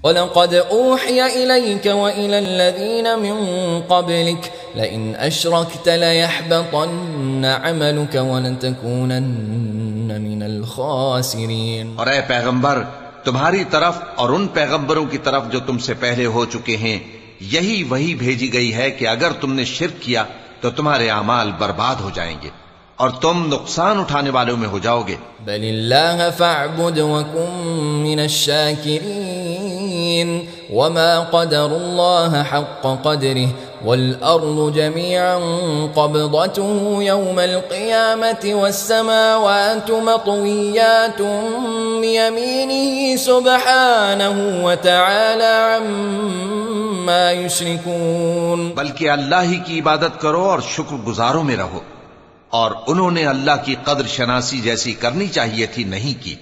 وَلَقَدْ أُوحِيَ إِلَيْكَ وَإِلَى الَّذِينَ مِن قَبْلِكَ لَئِنْ أَشْرَكْتَ لَيَحْبَطَنَّ عَمَلُكَ وَلَتَكُونَنَّ مِنَ الْخَاسِرِينَ۔ اور اے پیغمبر، تمہاری طرف اور ان پیغمبروں کی طرف جو تم سے پہلے ہو چکے ہیں یہی وحی بھیجی گئی ہے کہ اگر تم نے شرک کیا تو تمہارے اعمال برباد ہو جائیں گے اور تم نقصان اٹھانے والوں میں ہو جاؤ گے۔ بل اللہ فاعبد وکن من الشاکرین وما قدر اللہ حق قدره والارض جميعا قبضته يوم القيامة والسماوات مطويات بيمينه سبحانه وتعالى عما يشركون۔ بلکہ اللہ ہی کی عبادت کرو اور شکر گزاروں میں رہو، اور انہوں نے اللہ کی قدر شناسی جیسی کرنی چاہیے تھی نہیں کی،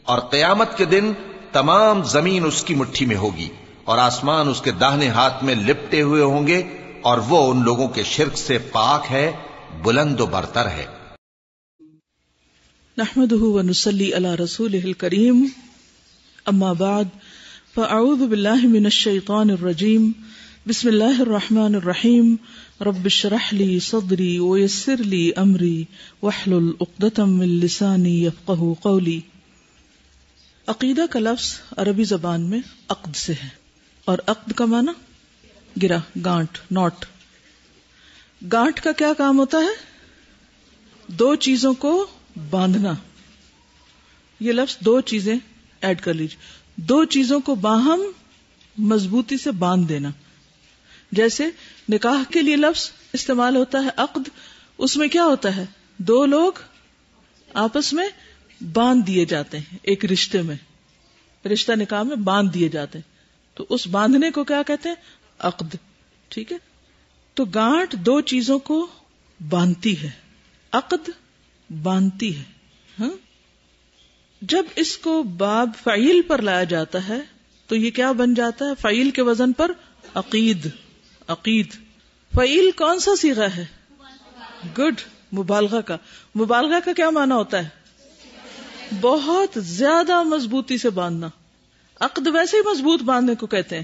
اور قیامت کے دن تمام زمین اس کی مٹھی میں ہوگی اور آسمان اس کے داہنے ہاتھ میں لپٹے ہوئے ہوں گے، اور وہ ان لوگوں کے شرک سے پاک ہے، بلند و برتر ہے۔ نحمده ونصلي على رسوله الكريم، اما بعد فاعوذ بالله من الشيطان الرجيم، بسم الله الرحمن الرحيم، رب اشرح لي صدري ويسر لي امري واحلل عقدة من لساني يفقهوا قولي۔ عقیدہ کا لفظ عربی زبان میں عقد سے ہے، اور عقد کا معنی گرہ، گانٹ، نوٹ۔ گانٹ کا کیا کام ہوتا ہے؟ دو چیزوں کو باندھنا۔ یہ لفظ دو چیزیں ایڈ کر لیجیے، دو چیزوں کو باہم مضبوطی سے باندھ دینا۔ جیسے نکاح کے لیے لفظ استعمال ہوتا ہے عقد، اس میں کیا ہوتا ہے؟ دو لوگ آپس میں باندھ دیے جاتے ہیں، ایک رشتے میں، رشتہ نکاح میں باندھ دیے جاتے ہیں، تو اس باندھنے کو کیا کہتے ہیں؟ عقد۔ ٹھیک ہے، تو گانٹ دو چیزوں کو باندھتی ہے، عقد باندھتی ہے۔ ہاں، جب اس کو باب فعیل پر لایا جاتا ہے تو یہ کیا بن جاتا ہے؟ فعیل کے وزن پر عقید۔ عقید فعیل کون سا صیغہ ہے؟ گڈ، مبالغہ کا۔ مبالغہ کا کیا معنی ہوتا ہے؟ بہت زیادہ مضبوطی سے باندھنا۔ عقد ویسے ہی مضبوط باندھنے کو کہتے ہیں،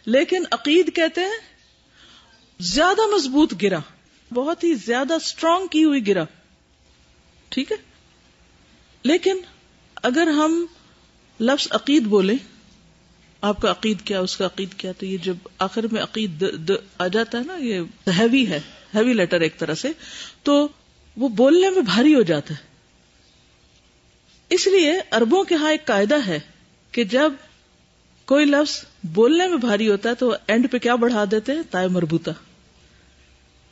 لیکن عقید کہتے ہیں زیادہ مضبوط گرہ، بہت ہی زیادہ اسٹرانگ کی ہوئی گرہ۔ ٹھیک ہے، لیکن اگر ہم لفظ عقید بولیں، آپ کا عقید کیا، اس کا عقید کیا، تو یہ جب آخر میں عقید آ جاتا ہے نا، یہ ہیوی ہے، ہیوی لیٹر ایک طرح سے، تو وہ بولنے میں بھاری ہو جاتا ہے۔ اس لیے عربوں کے ہاں ایک قاعدہ ہے کہ جب کوئی لفظ بولنے میں بھاری ہوتا ہے تو اینڈ پہ کیا بڑھا دیتے ہیں؟ تائے مربوطہ۔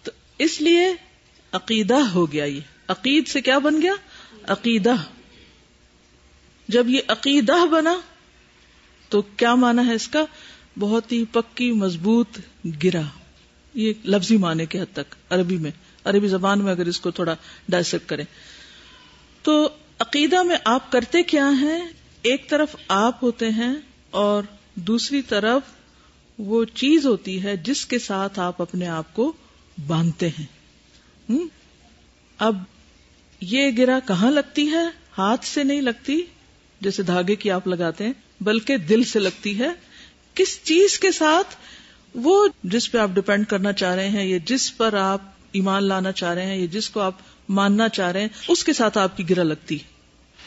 تو اس لیے عقیدہ ہو گیا، یہ عقید سے کیا بن گیا؟ عقیدہ۔ جب یہ عقیدہ بنا تو کیا معنی ہے اس کا؟ بہت ہی پکی مضبوط گرہ۔ یہ لفظی معنی کے حد تک عربی میں، عربی زبان میں اگر اس کو تھوڑا ڈائسیکٹ کریں تو عقیدہ میں آپ کرتے کیا ہیں؟ ایک طرف آپ ہوتے ہیں اور دوسری طرف وہ چیز ہوتی ہے جس کے ساتھ آپ اپنے آپ کو باندھتے ہیں۔ اب یہ گرہ کہاں لگتی ہے؟ ہاتھ سے نہیں لگتی جیسے دھاگے کی آپ لگاتے ہیں، بلکہ دل سے لگتی ہے۔ کس چیز کے ساتھ؟ وہ جس پہ آپ ڈپینڈ کرنا چاہ رہے ہیں، یا جس پر آپ ایمان لانا چاہ رہے ہیں، یا جس کو آپ ماننا چاہ رہے ہیں، اس کے ساتھ آپ کی گرہ لگتی۔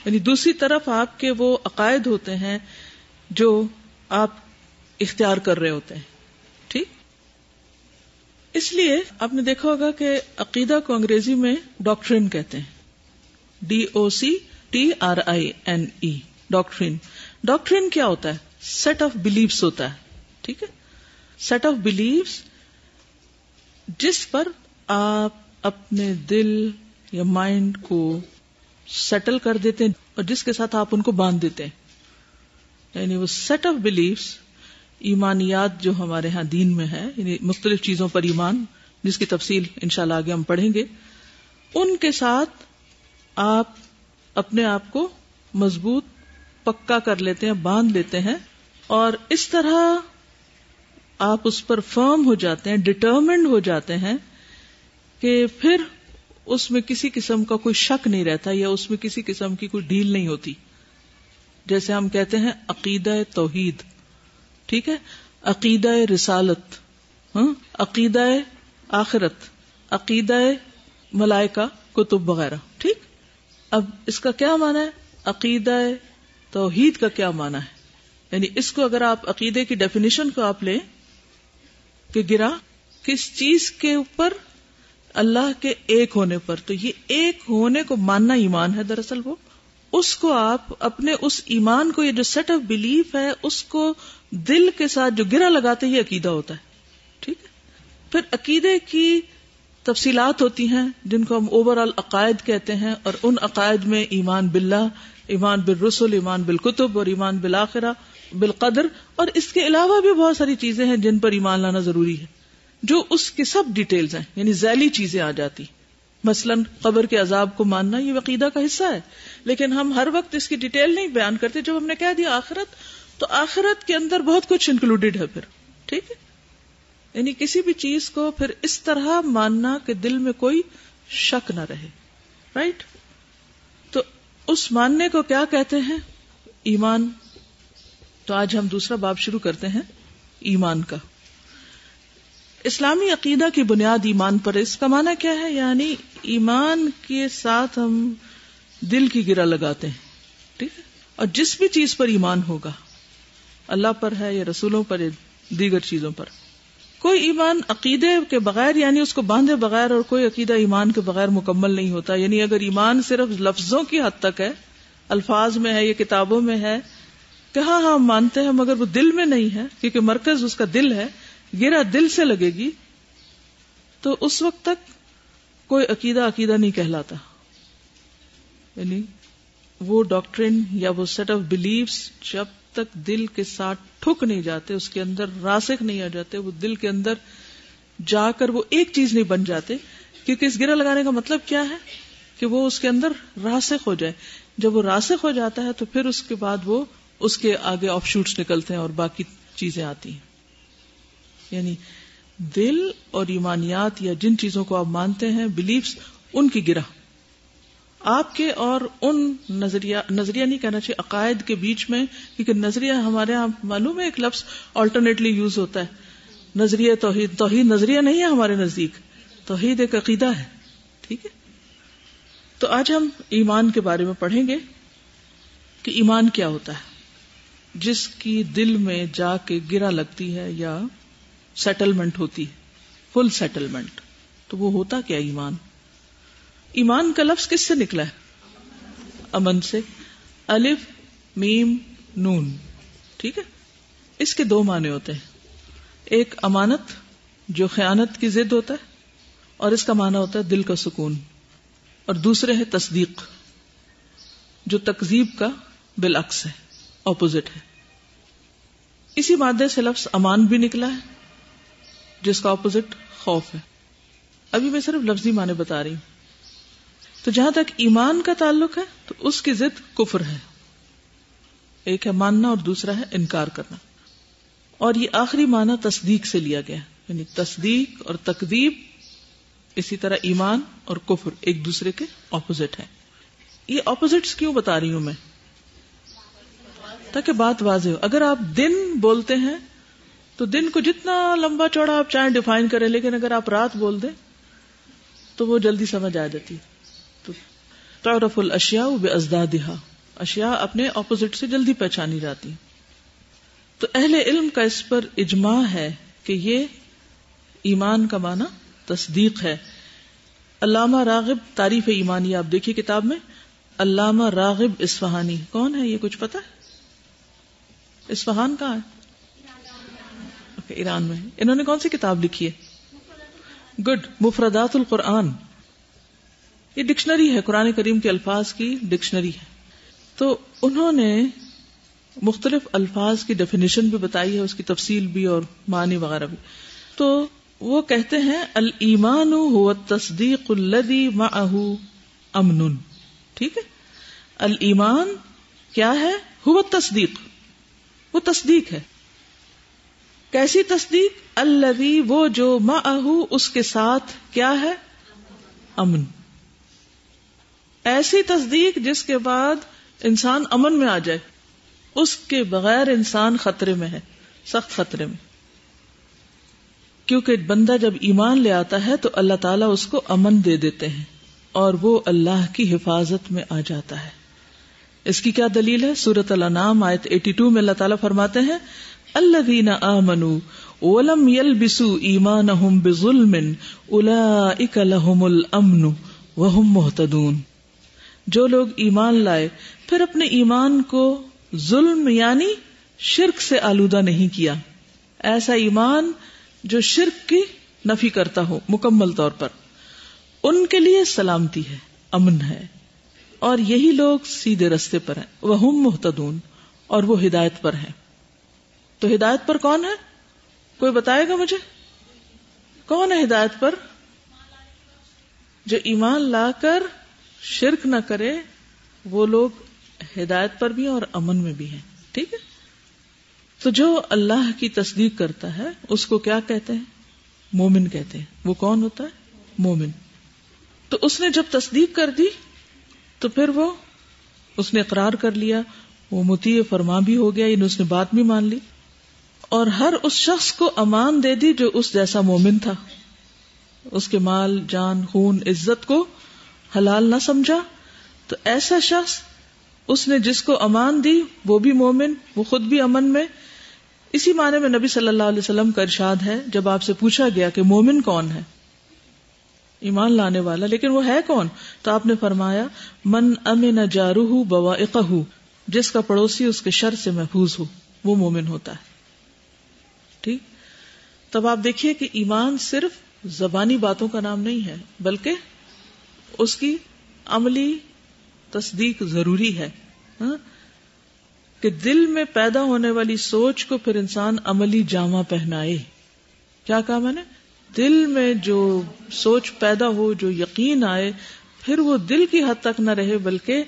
یعنی دوسری طرف آپ کے وہ عقائد ہوتے ہیں جو آپ اختیار کر رہے ہوتے ہیں۔ ٹھیک، اس لیے آپ نے دیکھا ہوگا کہ عقیدہ کو انگریزی میں ڈاکٹرین کہتے ہیں، DOCTRINE، ڈاکٹرین۔ ڈاکٹرین کیا ہوتا ہے؟ سیٹ آف بلیفس ہوتا ہے۔ ٹھیک ہے، سیٹ آف بلیفس جس پر آپ اپنے دل یا مائنڈ کو سیٹل کر دیتے ہیں اور جس کے ساتھ آپ ان کو باندھ دیتے ہیں۔ یعنی وہ سیٹ آف بلیفس، ایمانیات جو ہمارے ہاں دین میں ہے، یعنی مختلف چیزوں پر ایمان، جس کی تفصیل انشاءاللہ آگے ہم پڑھیں گے، ان کے ساتھ آپ اپنے آپ کو مضبوط پکا کر لیتے ہیں، باندھ لیتے ہیں، اور اس طرح آپ اس پر فرم ہو جاتے ہیں، ڈٹرمنڈ ہو جاتے ہیں کہ پھر اس میں کسی قسم کا کوئی شک نہیں رہتا، یا اس میں کسی قسم کی کوئی ڈھیل نہیں ہوتی۔ جیسے ہم کہتے ہیں عقیدہ توحید، ٹھیک ہے، عقیدہ رسالت، عقیدہ آخرت، عقیدہ ملائکہ، کتب وغیرہ. ٹھیک، اب اس کا کیا معنی ہے؟ عقیدہ توحید کا کیا معنی ہے؟ یعنی اس کو اگر آپ عقیدے کی ڈیفینیشن کو آپ لیں کہ گرا کس چیز کے اوپر؟ اللہ کے ایک ہونے پر. تو یہ ایک ہونے کو ماننا ایمان ہے دراصل. وہ اس کو آپ اپنے اس ایمان کو، یہ جو سیٹ آف بلیف ہے، اس کو دل کے ساتھ جو گرا لگاتے یہ عقیدہ ہوتا ہے. ٹھیک ہے، پھر عقیدے کی تفصیلات ہوتی ہیں جن کو ہم اوور آل عقائد کہتے ہیں، اور ان عقائد میں ایمان باللہ، ایمان بالرسل، ایمان بالکتب اور ایمان بالآخرہ، بالقدر، اور اس کے علاوہ بھی بہت ساری چیزیں ہیں جن پر ایمان لانا ضروری ہے، جو اس کے سب ڈیٹیلز ہیں، یعنی ذیلی چیزیں آ جاتی. مثلا قبر کے عذاب کو ماننا یہ عقیدہ کا حصہ ہے، لیکن ہم ہر وقت اس کی ڈیٹیل نہیں بیان کرتے. جب ہم نے کہہ دیا آخرت، تو آخرت کے اندر بہت کچھ انکلوڈیڈ ہے پھر. ٹھیک ہے، یعنی کسی بھی چیز کو پھر اس طرح ماننا کہ دل میں کوئی شک نہ رہے. رائٹ، تو اس ماننے کو کیا کہتے ہیں؟ ایمان. تو آج ہم دوسرا باب شروع کرتے ہیں ایمان کا. اسلامی عقیدہ کی بنیاد ایمان پر. اس کا معنی کیا ہے؟ یعنی ایمان کے ساتھ ہم دل کی گرہ لگاتے ہیں. ٹھیک ہے، اور جس بھی چیز پر ایمان ہوگا، اللہ پر ہے یا رسولوں پر یا دیگر چیزوں پر. کوئی ایمان عقیدے کے بغیر، یعنی اس کو باندھے بغیر، اور کوئی عقیدہ ایمان کے بغیر مکمل نہیں ہوتا. یعنی اگر ایمان صرف لفظوں کی حد تک ہے، الفاظ میں ہے یا کتابوں میں ہے کہ ہاں ہم مانتے ہیں، مگر وہ دل میں نہیں ہے، کیونکہ مرکز اس کا دل ہے، گرا دل سے لگے گی، تو اس وقت تک کوئی عقیدہ نہیں کہلاتا. یعنی وہ ڈاکٹرن یا وہ سیٹ آف بلیفز جب تک دل کے ساتھ ٹھک نہیں جاتے، اس کے اندر راسخ نہیں آ جاتے، وہ دل کے اندر جا کر وہ ایک چیز نہیں بن جاتے. کیونکہ اس گرہ لگانے کا مطلب کیا ہے؟ کہ وہ اس کے اندر راسخ ہو جائے. جب وہ راسخ ہو جاتا ہے تو پھر اس کے بعد وہ اس کے آگے آف شوٹس نکلتے ہیں اور باقی چیزیں آتی ہیں. یعنی دل اور ایمانیات یا جن چیزوں کو آپ مانتے ہیں، بلیفز، ان کی گرہ آپ کے اور ان نظریہ نہیں کہنا چاہیے، عقائد کے بیچ میں. کیونکہ نظریہ ہمارے یہاں معلوم ہے ایک لفظ آلٹرنیٹلی یوز ہوتا ہے، نظریہ توحید. توحید نظریہ نہیں ہے ہمارے نزدیک، توحید ایک عقیدہ ہے. ٹھیک ہے، تو آج ہم ایمان کے بارے میں پڑھیں گے کہ ایمان کیا ہوتا ہے. جس کی دل میں جا کے گرہ لگتی ہے یا سیٹلمنٹ ہوتی ہے، فل سیٹلمنٹ، تو وہ ہوتا کیا ایمان؟ ایمان کا لفظ کس سے نکلا ہے؟ امن سے. الف میم نون. ٹھیک ہے، اس کے دو معنی ہوتے ہیں. ایک امانت جو خیانت کی ضد ہوتا ہے، اور اس کا معنی ہوتا ہے دل کا سکون. اور دوسرے ہے تصدیق جو تکذیب کا بالعکس ہے، اپوزٹ ہے. اسی مادے سے لفظ امان بھی نکلا ہے جس کا اپوزٹ خوف ہے. ابھی میں صرف لفظی معنی بتا رہی ہوں. تو جہاں تک ایمان کا تعلق ہے تو اس کی ضد کفر ہے. ایک ہے ماننا اور دوسرا ہے انکار کرنا. اور یہ آخری معنی تصدیق سے لیا گیا، یعنی تصدیق اور تکذیب، اسی طرح ایمان اور کفر ایک دوسرے کے اپوزٹ ہیں. یہ اپوزٹس کیوں بتا رہی ہوں میں؟ تاکہ بات واضح ہو. اگر آپ دن بولتے ہیں تو دن کو جتنا لمبا چوڑا آپ چاہیں ڈیفائن کریں، لیکن اگر آپ رات بول دیں تو وہ جلدی سمجھ آ جاتی ہے. تو تعرف الاشیاء بازدادها، اشیاء اپنے اپوزٹ سے جلدی پہچانی جاتی. تو اہل علم کا اس پر اجماع ہے کہ یہ ایمان کا معنی تصدیق ہے. علامہ راغب تعریف ایمانی آپ دیکھیے کتاب میں. علامہ راغب اصفہانی کون ہے؟ یہ کچھ پتا ہے؟ اصفہان کہاں ہے؟ ایران میں. انہوں نے کون سی کتاب لکھی ہے؟ گڈ، مفردات القرآن. یہ ڈکشنری ہے، قرآن کریم کے الفاظ کی ڈکشنری ہے. تو انہوں نے مختلف الفاظ کی ڈیفینیشن بھی بتائی ہے، اس کی تفصیل بھی اور معنی وغیرہ بھی. تو وہ کہتے ہیں الایمان هو التصدیق الذی معه امن. ٹھیک ہے، الایمان کیا ہے؟ هو التصدیق، وہ تصدیق ہے. کیسی تصدیق؟ الذی، وہ جو، معه، اس کے ساتھ کیا ہے؟ امن. ایسی تصدیق جس کے بعد انسان امن میں آ جائے، اس کے بغیر انسان خطرے میں ہے. سخت خطرے میں. کیونکہ بندہ جب ایمان لے آتا ہے تو اللہ تعالیٰ اس کو امن دے دیتے ہیں اور وہ اللہ کی حفاظت میں آ جاتا ہے. اس کی کیا دلیل ہے؟ سورۃ الانعام آیت 82 میں اللہ تعالیٰ فرماتے ہیں الذین آمنوا ولم يلبسوا ایمانہم بظلم اولئک لہم الامن وہم مہتدون. جو لوگ ایمان لائے پھر اپنے ایمان کو ظلم یعنی شرک سے آلودہ نہیں کیا، ایسا ایمان جو شرک کی نفی کرتا ہو مکمل طور پر، ان کے لیے سلامتی ہے، امن ہے، اور یہی لوگ سیدھے رستے پر ہیں. وہم مہتدون، اور وہ ہدایت پر ہیں. تو ہدایت پر کون ہے؟ کوئی بتائے گا مجھے؟ کون ہے ہدایت پر؟ جو ایمان لا کر شرک نہ کرے وہ لوگ ہدایت پر بھی ہیں اور امن میں بھی ہیں. ٹھیک ہے. تو جو اللہ کی تصدیق کرتا ہے اس کو کیا کہتے ہیں؟ مومن کہتے ہیں. وہ کون ہوتا ہے؟ مومن. تو اس نے جب تصدیق کر دی تو پھر اس نے اقرار کر لیا، وہ مطیع فرما بھی ہو گیا، یعنی اس نے بات بھی مان لی، اور ہر اس شخص کو امان دے دی جو اس جیسا مومن تھا. اس کے مال، جان، خون، عزت کو حلال نہ سمجھا. تو ایسا شخص، اس نے جس کو امان دی وہ بھی مومن، وہ خود بھی امن میں. اسی معنی میں نبی صلی اللہ علیہ وسلم کا ارشاد ہے، جب آپ سے پوچھا گیا کہ مومن کون ہے؟ ایمان لانے والا، لیکن وہ ہے کون؟ تو آپ نے فرمایا من امن جارہ بوائقہ، جس کا پڑوسی اس کے شر سے محفوظ ہو، وہ مومن ہوتا ہے. ٹھیک. تب آپ دیکھیے کہ ایمان صرف زبانی باتوں کا نام نہیں ہے، بلکہ اس کی عملی تصدیق ضروری ہے. کہ دل میں پیدا ہونے والی سوچ کو پھر انسان عملی جامہ پہنائے. کیا کہا میں نے؟ دل میں جو سوچ پیدا ہو، جو یقین آئے، پھر وہ دل کی حد تک نہ رہے بلکہ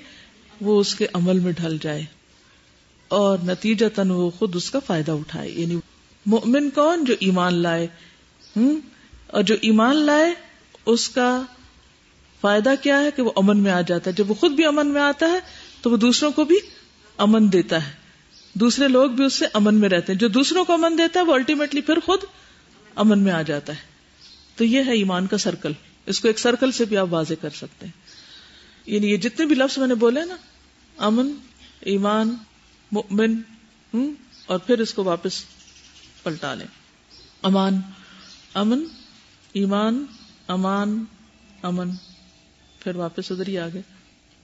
وہ اس کے عمل میں ڈھل جائے اور نتیجتاً وہ خود اس کا فائدہ اٹھائے. یعنی مومن کون؟ جو ایمان لائے. اور جو ایمان لائے اس کا فائدہ کیا ہے کہ وہ امن میں آ جاتا ہے. جب وہ خود بھی امن میں آتا ہے تو وہ دوسروں کو بھی امن دیتا ہے، دوسرے لوگ بھی اس سے امن میں رہتے ہیں. جو دوسروں کو امن دیتا ہے وہ الٹیمیٹلی پھر خود امن میں آ جاتا ہے. تو یہ ہے ایمان کا سرکل. اس کو ایک سرکل سے بھی آپ واضح کر سکتے ہیں. یعنی یہ جتنے بھی لفظ میں نے بولے نا، امن، ایمان، مؤمن، اور پھر اس کو واپس پلٹا لیں. امان، امن، ایمان، امان، امن، پھر واپس ادھر ہی آگے.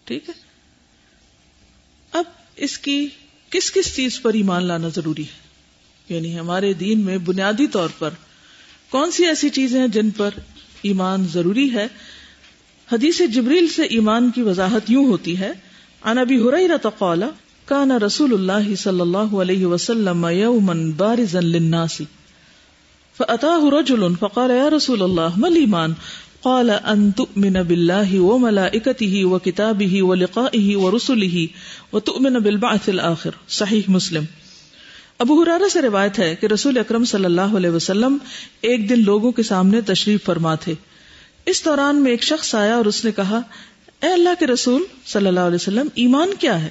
ٹھیک ہے. اب اس کی کس کس چیز پر ایمان لانا ضروری ہے؟ یعنی ہمارے دین میں بنیادی طور پر کون سی ایسی چیزیں ہیں جن پر ایمان ضروری ہے؟ حدیث جبریل سے ایمان کی وضاحت یوں ہوتی ہے. عن ابی ہریرہ قال کان رسول اللہ صلی اللہ علیہ وسلم یوما بارزا للناس فأتاه رجل فقال یا رسول اللہ ما الایمان؟ قال ان تؤمن بالله وملائكته وكتابه ولقائه ورسله وتؤمن بالبعث الآخر. صحیح مسلم. ابو ہریرہ سے روایت ہے کہ رسول اکرم صلی اللہ علیہ وسلم ایک دن لوگوں کے سامنے تشریف فرما تھے. اس دوران میں ایک شخص آیا اور اس نے کہا اے اللہ کے رسول صلی اللہ علیہ وسلم ایمان کیا ہے؟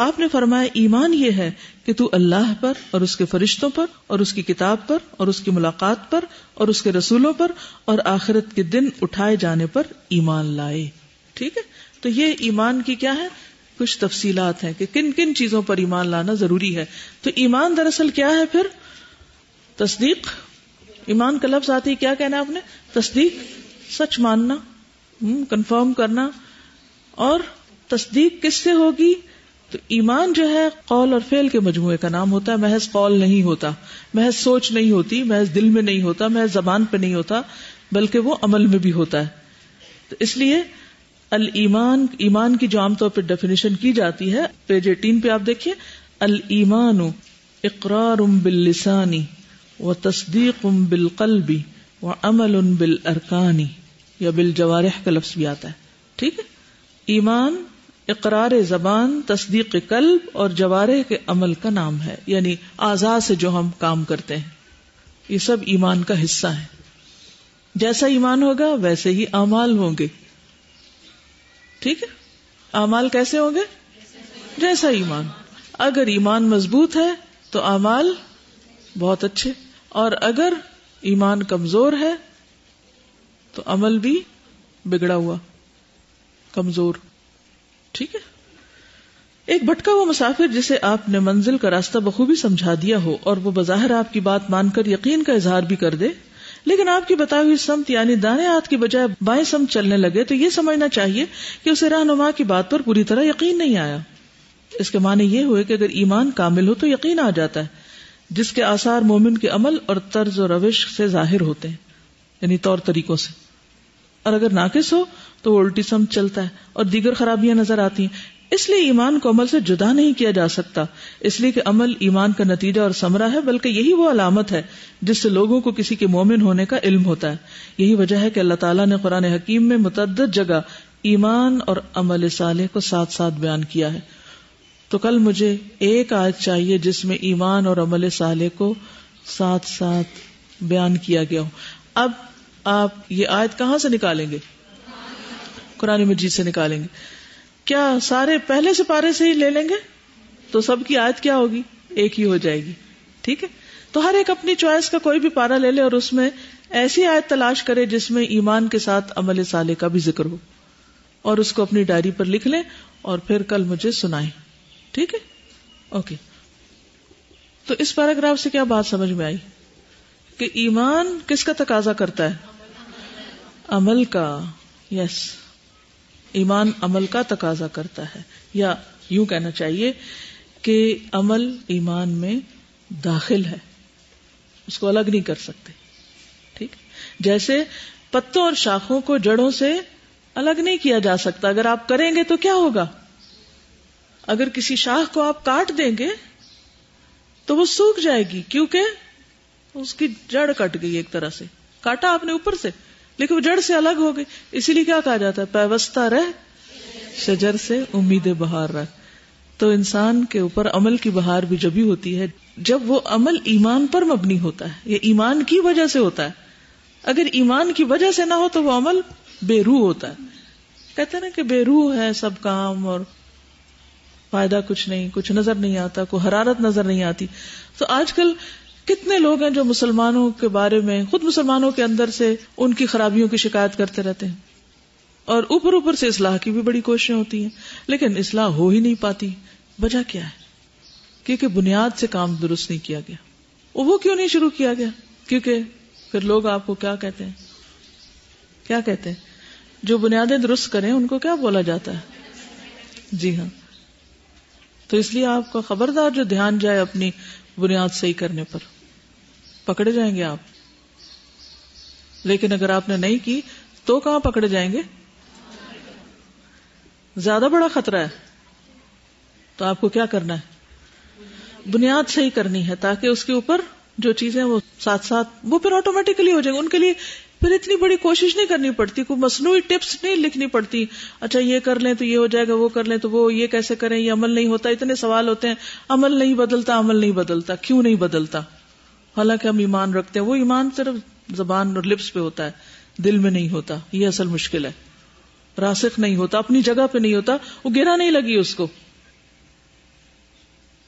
آپ نے فرمایا ایمان یہ ہے کہ تو اللہ پر اور اس کے فرشتوں پر اور اس کی کتاب پر اور اس کی ملاقات پر اور اس کے رسولوں پر اور آخرت کے دن اٹھائے جانے پر ایمان لائے. ٹھیک ہے. تو یہ ایمان کی کیا ہے؟ کچھ تفصیلات ہیں کہ کن کن چیزوں پر ایمان لانا ضروری ہے. تو ایمان دراصل کیا ہے؟ پھر تصدیق. ایمان کا لفظ آتی ہے، کیا کہنا آپ نے؟ تصدیق، سچ ماننا، کنفرم کرنا. اور تصدیق کس سے ہوگی؟ تو ایمان جو ہے قول اور فعل کے مجموعے کا نام ہوتا ہے. محض قول نہیں ہوتا، محض سوچ نہیں ہوتی، محض دل میں نہیں ہوتا، محض زبان پہ نہیں ہوتا، بلکہ وہ عمل میں بھی ہوتا ہے. تو اس لیے الایمان، ایمان کی جو عام طور پہ ڈیفینیشن کی جاتی ہے پیج 18 پہ آپ دیکھیے، الایمان اقرار باللسان وتصدیق بالقلب وعمل بالارکان، یا بالجوارح کا لفظ بھی آتا ہے. ٹھیک ہے. ایمان اقرار زبان، تصدیق قلب اور جوارح کے عمل کا نام ہے، یعنی اعضاء سے جو ہم کام کرتے ہیں یہ سب ایمان کا حصہ ہے. جیسا ایمان ہوگا ویسے ہی اعمال ہوں گے. ٹھیک ہے. اعمال کیسے ہوں گے؟ جیسا ایمان. اگر ایمان مضبوط ہے تو اعمال بہت اچھے، اور اگر ایمان کمزور ہے تو عمل بھی بگڑا ہوا، کمزور. ٹھیک ہے. ایک بھٹکا ہوا مسافر جسے آپ نے منزل کا راستہ بخوبی سمجھا دیا ہو اور وہ بظاہر آپ کی بات مان کر یقین کا اظہار بھی کر دے، لیکن آپ کی بتائی ہوئی سمت یعنی دائیں ہاتھ کی بجائے بائیں سمت چلنے لگے، تو یہ سمجھنا چاہیے کہ اسے رہنما کی بات پر پوری طرح یقین نہیں آیا. اس کے معنی یہ ہوئے کہ اگر ایمان کامل ہو تو یقین آ جاتا ہے، جس کے آثار مومن کے عمل اور طرز و روش سے ظاہر ہوتے ہیں، یعنی طور طریقوں سے. اور اگر ناقص ہو تو وہ الٹی سمت چلتا ہے اور دیگر خرابیاں نظر آتی ہیں. اس لیے ایمان کو عمل سے جدا نہیں کیا جا سکتا، اس لیے کہ عمل ایمان کا نتیجہ اور ثمرہ ہے، بلکہ یہی وہ علامت ہے جس سے لوگوں کو کسی کے مومن ہونے کا علم ہوتا ہے. یہی وجہ ہے کہ اللہ تعالیٰ نے قرآن حکیم میں متعدد جگہ ایمان اور عمل صالح کو ساتھ ساتھ بیان کیا ہے. تو کل مجھے ایک آیت چاہیے جس میں ایمان اور عمل صالح کو ساتھ ساتھ بیان کیا گیا ہو. اب آپ یہ آیت کہاں سے نکالیں گے؟ قرآن مجید سے نکالیں گے. کیا سارے پہلے سے پارے سے ہی لے لیں گے تو سب کی آیت کیا ہوگی؟ ایک ہی ہو جائے گی. ٹھیک ہے. تو ہر ایک اپنی چوائس کا کوئی بھی پارا لے لے اور اس میں ایسی آیت تلاش کرے جس میں ایمان کے ساتھ عمل صالح کا بھی ذکر ہو، اور اس کو اپنی ڈائری پر لکھ لیں اور پھر کل مجھے سنائیں. ٹھیک ہے. اوکے. تو اس پیراگراف سے کیا بات سمجھ میں آئی؟ کہ ایمان کس کا تقاضا کرتا ہے؟ عمل کا. یس، ایمان عمل کا تقاضا کرتا ہے، یا یوں کہنا چاہیے کہ عمل ایمان میں داخل ہے، اس کو الگ نہیں کر سکتے. ٹھیک. جیسے پتوں اور شاخوں کو جڑوں سے الگ نہیں کیا جا سکتا. اگر آپ کریں گے تو کیا ہوگا؟ اگر کسی شاخ کو آپ کاٹ دیں گے تو وہ سوکھ جائے گی، کیونکہ اس کی جڑ کٹ گئی. ایک طرح سے کاٹا آپ نے اوپر سے، لیکن وہ جڑ سے الگ ہو گئی. اسی لیے کیا کہا جاتا ہے؟ پیوستہ رہ شجر سے امید بہار رکھ. تو انسان کے اوپر عمل کی بہار بھی جبھی ہوتی ہے جب وہ عمل ایمان پر مبنی ہوتا ہے، یہ ایمان کی وجہ سے ہوتا ہے. اگر ایمان کی وجہ سے نہ ہو تو وہ عمل بے روح ہوتا ہے. کہتے ہیں نا کہ بے روح ہے سب کام اور فائدہ کچھ نہیں، کچھ نظر نہیں آتا، کوئی حرارت نظر نہیں آتی. تو آج کل کتنے لوگ ہیں جو مسلمانوں کے بارے میں، خود مسلمانوں کے اندر سے ان کی خرابیوں کی شکایت کرتے رہتے ہیں، اور اوپر سے اصلاح کی بھی بڑی کوششیں ہوتی ہیں، لیکن اصلاح ہو ہی نہیں پاتی. وجہ کیا ہے؟ کیونکہ بنیاد سے کام درست نہیں کیا گیا. وہ کیوں نہیں شروع کیا گیا؟ کیونکہ پھر لوگ آپ کو کیا کہتے ہیں؟ کیا کہتے ہیں؟ جو بنیادیں درست کریں ان کو کیا بولا جاتا ہے؟ جی ہاں. تو اس لیے آپ کا خبردار جو دھیان جائے اپنی بنیاد صحیح کرنے پر، پکڑے جائیں گے آپ. لیکن اگر آپ نے نہیں کی تو کہاں پکڑے جائیں گے؟ زیادہ بڑا خطرہ ہے. تو آپ کو کیا کرنا ہے؟ بنیاد صحیح کرنی ہے، تاکہ اس کے اوپر جو چیزیں وہ ساتھ ساتھ وہ پھر آٹومیٹکلی ہو جائیں گے. ان کے لیے پھر اتنی بڑی کوشش نہیں کرنی پڑتی، کوئی مصنوعی ٹپس نہیں لکھنی پڑتی. اچھا یہ کر لیں تو یہ ہو جائے گا، وہ کر لیں تو وہ یہ کیسے کریں، یہ عمل نہیں ہوتا. اتنے سوال ہوتے ہیں، عمل نہیں بدلتا، عمل نہیں بدلتا. کیوں نہیں بدلتا؟ حالانکہ ہم ایمان رکھتے ہیں. وہ ایمان صرف زبان اور لپس پہ ہوتا ہے، دل میں نہیں ہوتا. یہ اصل مشکل ہے. راسخ نہیں ہوتا، اپنی جگہ پہ نہیں ہوتا، وہ گرا نہیں لگی اس کو.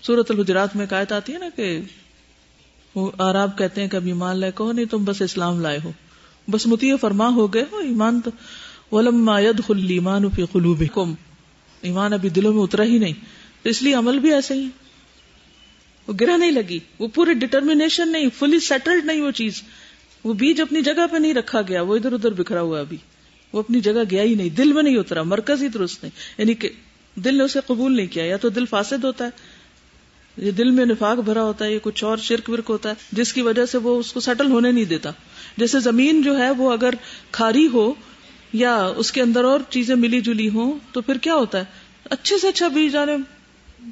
سورۃ الحجرات میں ایک آیت آتی ہے نا کہ وہ عرب کہتے ہیں کہ اب ایمان لائے، کہو نہیں تم بس اسلام لائے ہو، بس مطیع فرما ہو گئے ہو. ایمان تو وَلَمَّا يَدْخُلِ الْإِيمَانُ فِي قُلُوبِكُمْ، ایمان ابھی دلوں میں اترا ہی نہیں. تو اس لیے عمل بھی ایسے ہی، وہ گرہ نہیں لگی، وہ پورے ڈٹرمنیشن نہیں، فلی سیٹلڈ نہیں. وہ چیز، وہ بیج اپنی جگہ پہ نہیں رکھا گیا، وہ ادھر ادھر بکھرا ہوا. ابھی وہ اپنی جگہ گیا ہی نہیں، دل میں نہیں اترا، مرکز ہی درست نہیں. یعنی کہ دل نے اسے قبول نہیں کیا. یا تو دل فاسد ہوتا ہے، یہ دل میں نفاق بھرا ہوتا ہے، یہ کچھ اور شرک ورک ہوتا ہے جس کی وجہ سے وہ اس کو سیٹل ہونے نہیں دیتا. جیسے زمین جو ہے وہ اگر کھاری ہو یا اس کے اندر اور چیزیں ملی جلی ہوں تو پھر کیا ہوتا ہے؟ اچھے سے اچھا بیج آنے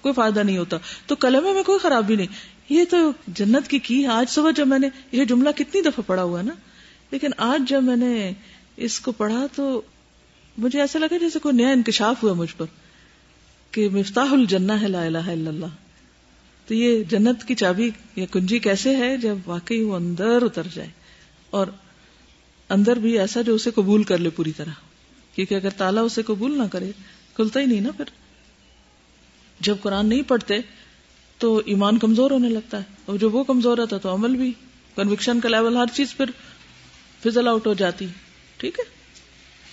کوئی فائدہ نہیں ہوتا. تو کلمے میں کوئی خرابی نہیں. یہ تو جنت کی آج صبح جب میں نے یہ جملہ کتنی دفعہ پڑھا ہوا ہے نا، لیکن آج جب میں نے اس کو پڑھا تو مجھے ایسا لگا جیسے کوئی نیا انکشاف ہوا مجھ پر کہ مفتاح الجنہ ہے لا الہ الا اللہ. تو یہ جنت کی چابی یا کنجی کیسے ہے؟ جب واقعی وہ اندر اتر جائے، اور اندر بھی ایسا جو اسے قبول کر لے پوری طرح. کیونکہ اگر تالا اسے قبول نہ کرے کھلتا ہی نہیں نا. پھر جب قرآن نہیں پڑھتے تو ایمان کمزور ہونے لگتا ہے، اور جب وہ کمزور ہوتا ہے تو عمل بھی، کنوکشن کا لیول، ہر چیز پھر فزل آؤٹ ہو جاتی. ٹھیک ہے،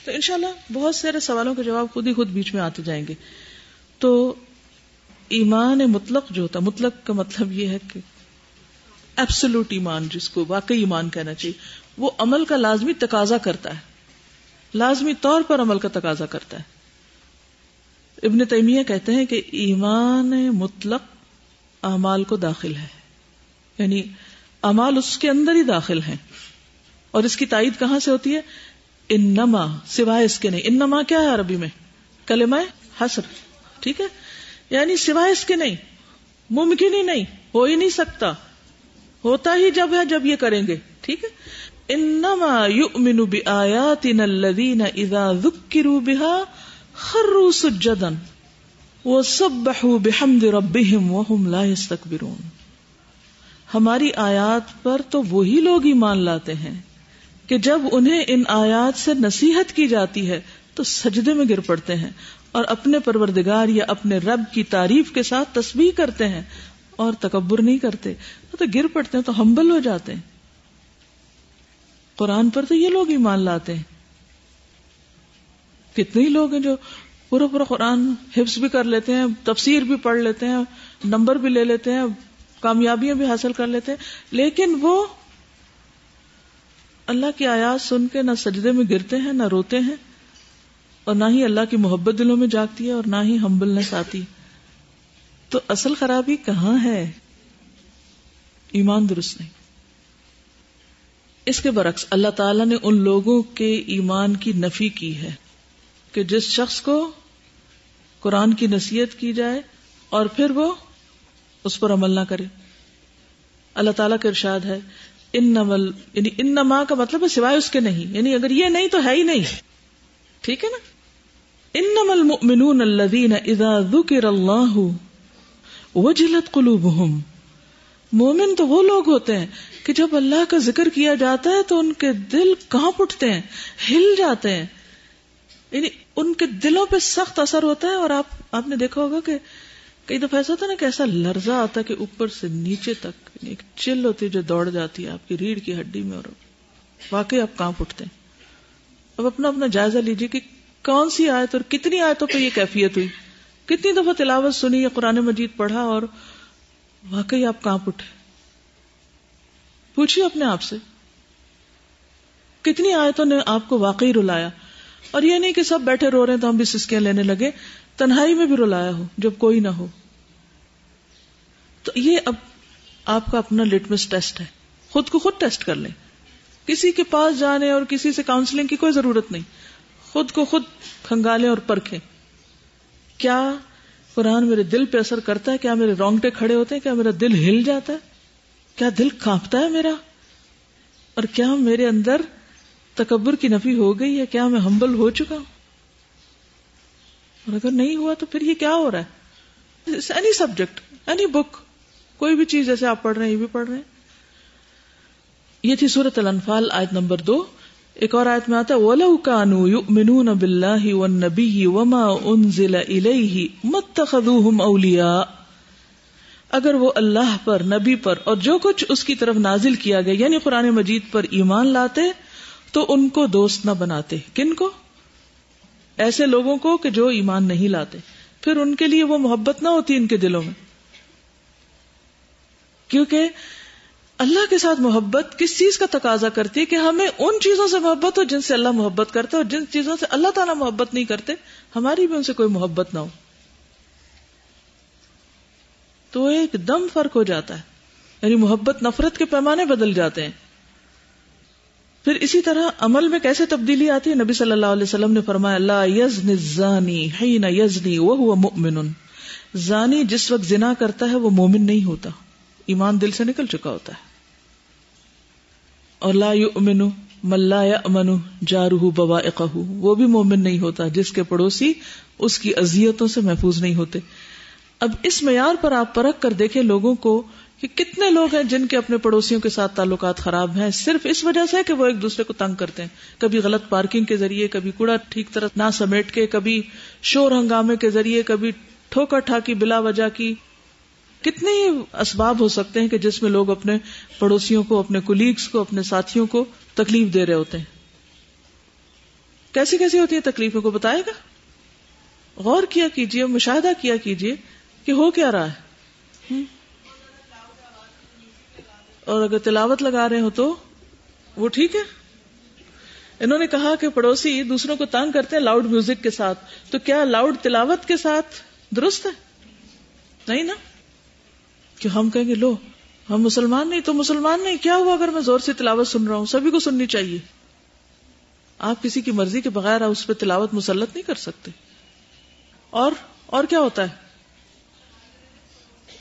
تو انشاءاللہ بہت سارے سوالوں کے جواب خود ہی خود بیچ میں آتے جائیں گے. تو ایمان مطلق جو ہوتا ہے، مطلق کا مطلب یہ ہے کہ ایبسولوٹ ایمان، جس کو واقعی ایمان کہنا چاہیے، وہ عمل کا لازمی تقاضا کرتا ہے، لازمی طور پر عمل کا تقاضا کرتا ہے. ابن تیمیہ کہتے ہیں کہ ایمان مطلق اعمال کو داخل ہے، یعنی اعمال اس کے اندر ہی داخل ہیں. اور اس کی تائید کہاں سے ہوتی ہے؟ انما، سوائے اس کے نہیں. انما کیا ہے عربی میں؟ کلمہ حصر. ٹھیک ہے، یعنی سوائے اس کے نہیں، ممکن ہی نہیں، ہو ہی نہیں سکتا، ہوتا ہی جب ہے جب یہ کریں گے. ٹھیک ہے، انما یؤمن بآیاتنا الذین اذا ذکروا بها خروا سجدا وسبحوا بحمد ربهم وهم لا يستكبرون. ہماری آیات پر تو وہی لوگ ایمان لاتے ہیں کہ جب انہیں ان آیات سے نصیحت کی جاتی ہے تو سجدے میں گر پڑتے ہیں اور اپنے پروردگار یا اپنے رب کی تعریف کے ساتھ تسبیح کرتے ہیں اور تکبر نہیں کرتے. تو گر پڑتے ہیں، تو ہمبل ہو جاتے ہیں. قرآن پر تو یہ لوگ ایمان لاتے ہیں. کتنے ہی لوگ ہیں جو پورا پورا قرآن حفظ بھی کر لیتے ہیں، تفسیر بھی پڑھ لیتے ہیں، نمبر بھی لے لیتے ہیں، کامیابیاں بھی حاصل کر لیتے ہیں، لیکن وہ اللہ کی آیات سن کے نہ سجدے میں گرتے ہیں، نہ روتے ہیں، اور نہ ہی اللہ کی محبت دلوں میں جاگتی ہے، اور نہ ہی ہمبلنس آتی. تو اصل خرابی کہاں ہے؟ ایمان درست نہیں. اس کے برعکس اللہ تعالیٰ نے ان لوگوں کے ایمان کی نفی کی ہے کہ جس شخص کو قرآن کی نصیحت کی جائے اور پھر وہ اس پر عمل نہ کرے. اللہ تعالیٰ کا ارشاد ہے یعنی انما کا مطلب ہے سوائے اس کے نہیں، یعنی اگر یہ نہیں تو ہے ہی نہیں. ٹھیک ہے نا. انما المؤمنون الذین اذا ذکر اللہ وجلت قلوبہم. مومن تو وہ لوگ ہوتے ہیں کہ جب اللہ کا ذکر کیا جاتا ہے تو ان کے دل کانپ اٹھتے ہیں، ہل جاتے ہیں، یعنی ان کے دلوں پہ سخت اثر ہوتا ہے. اور آپ نے دیکھا ہوگا کہ کئی دفعہ ایسا ہوتا ہے نا کہ ایسا لرزہ آتا ہے کہ اوپر سے نیچے تک ایک چل ہوتی ہے جو دوڑ جاتی ہے آپ کی ریڑھ کی ہڈی میں، اور واقعی آپ کانپ اٹھتے ہیں. اب اپنا اپنا جائزہ لیجیے کہ کون سی آیت اور کتنی آیتوں پہ یہ کیفیت ہوئی، کتنی دفعہ تلاوت سنی یا قرآن مجید پڑھا اور واقعی آپ کانپ اٹھے. پوچھیے اپنے آپ سے کتنی آیتوں نے آپ کو واقعی رلایا. اور یہ نہیں کہ سب بیٹھے رو رہے ہیں تو ہم بھی سسکیاں لینے لگے، تنہائی میں بھی رلایا ہو جب کوئی نہ ہو. تو یہ اب آپ کا اپنا لٹمس ٹیسٹ ہے، خود کو خود ٹیسٹ کر لیں. کسی کے پاس جانے اور کسی سے کاؤنسلنگ کی کوئی ضرورت نہیں، خود کو خود کھنگالیں اور پرکھیں. کیا قرآن میرے دل پہ اثر کرتا ہے؟ کیا میرے رونگٹے کھڑے ہوتے ہیں؟ کیا میرا دل ہل جاتا ہے؟ کیا دل کانپتا ہے میرا؟ اور کیا میرے اندر تکبر کی نفی ہو گئی ہے؟ کیا میں ہمبل ہو چکا ہوں؟ اور اگر نہیں ہوا تو پھر یہ کیا ہو رہا ہے؟ اینی سبجیکٹ، اینی بک، کوئی بھی چیز جیسے آپ پڑھ رہے ہیں یہ بھی پڑھ رہے ہیں. یہ تھی سورۃ الانفال آیت نمبر 2. ایک اور آیت میں آتا ہے وَلَوْ كَانُوا يُؤْمِنُونَ بِاللَّهِ وَالنَّبِيِّ وَمَا أُنزِلَ إِلَيْهِ مَا اتَّخَذُوهُمْ أَوْلِيَاءَ. اگر وہ اللہ پر، نبی پر اور جو کچھ اس کی طرف نازل کیا گیا یعنی قرآن مجید پر ایمان لاتے تو ان کو دوست نہ بناتے. کن کو؟ ایسے لوگوں کو کہ جو ایمان نہیں لاتے. پھر ان کے لیے وہ محبت نہ ہوتی ان کے دلوں میں، کیونکہ اللہ کے ساتھ محبت کس چیز کا تقاضا کرتی ہے؟ کہ ہمیں ان چیزوں سے محبت ہو جن سے اللہ محبت کرتا ہے، اور جن چیزوں سے اللہ تعالیٰ محبت نہیں کرتے ہماری بھی ان سے کوئی محبت نہ ہو. تو ایک دم فرق ہو جاتا ہے، یعنی محبت نفرت کے پیمانے بدل جاتے ہیں. پھر اسی طرح عمل میں کیسے تبدیلی آتی ہے؟ نبی صلی اللہ علیہ وسلم نے فرمایا لا یزنی الزانی حین یزنی وہو مؤمن. زانی جس وقت زنا کرتا ہے وہ مومن نہیں ہوتا، ایمان دل سے نکل چکا ہوتا ہے. اور لا یؤمن من لا یأمن جارہ بوائقہ، وہ بھی مومن نہیں ہوتا جس کے پڑوسی اس کی اذیتوں سے محفوظ نہیں ہوتے. اب اس معیار پر آپ پرکھ کر دیکھیں لوگوں کو کہ کتنے لوگ ہیں جن کے اپنے پڑوسیوں کے ساتھ تعلقات خراب ہیں صرف اس وجہ سے کہ وہ ایک دوسرے کو تنگ کرتے ہیں، کبھی غلط پارکنگ کے ذریعے، کبھی کوڑا ٹھیک طرح نہ سمیٹ کے، کبھی شور ہنگامے کے ذریعے، کبھی ٹھوکا ٹھاکی بلا وجہ کی. کتنے اسباب ہو سکتے ہیں کہ جس میں لوگ اپنے پڑوسیوں کو، اپنے کولیگز کو، اپنے ساتھیوں کو تکلیف دے رہے ہوتے ہیں. کیسی کیسی ہوتی ہے تکلیفوں کو بتائے گا؟ غور کیا کیجئے، مشاہدہ کیا کیجئے کہ ہو کیا رہا ہے. اور اگر تلاوت لگا رہے ہو تو وہ ٹھیک ہے. انہوں نے کہا کہ پڑوسی دوسروں کو تنگ کرتے ہیں لاؤڈ میوزک کے ساتھ، تو کیا لاؤڈ تلاوت کے ساتھ درست ہے؟ نہیں نا. کہ ہم کہیں گے لو ہم مسلمان نہیں تو مسلمان نہیں، کیا ہوا اگر میں زور سے تلاوت سن رہا ہوں؟ سبھی کو سننی چاہیے. آپ کسی کی مرضی کے بغیر اس پہ تلاوت مسلط نہیں کر سکتے. اور کیا ہوتا ہے؟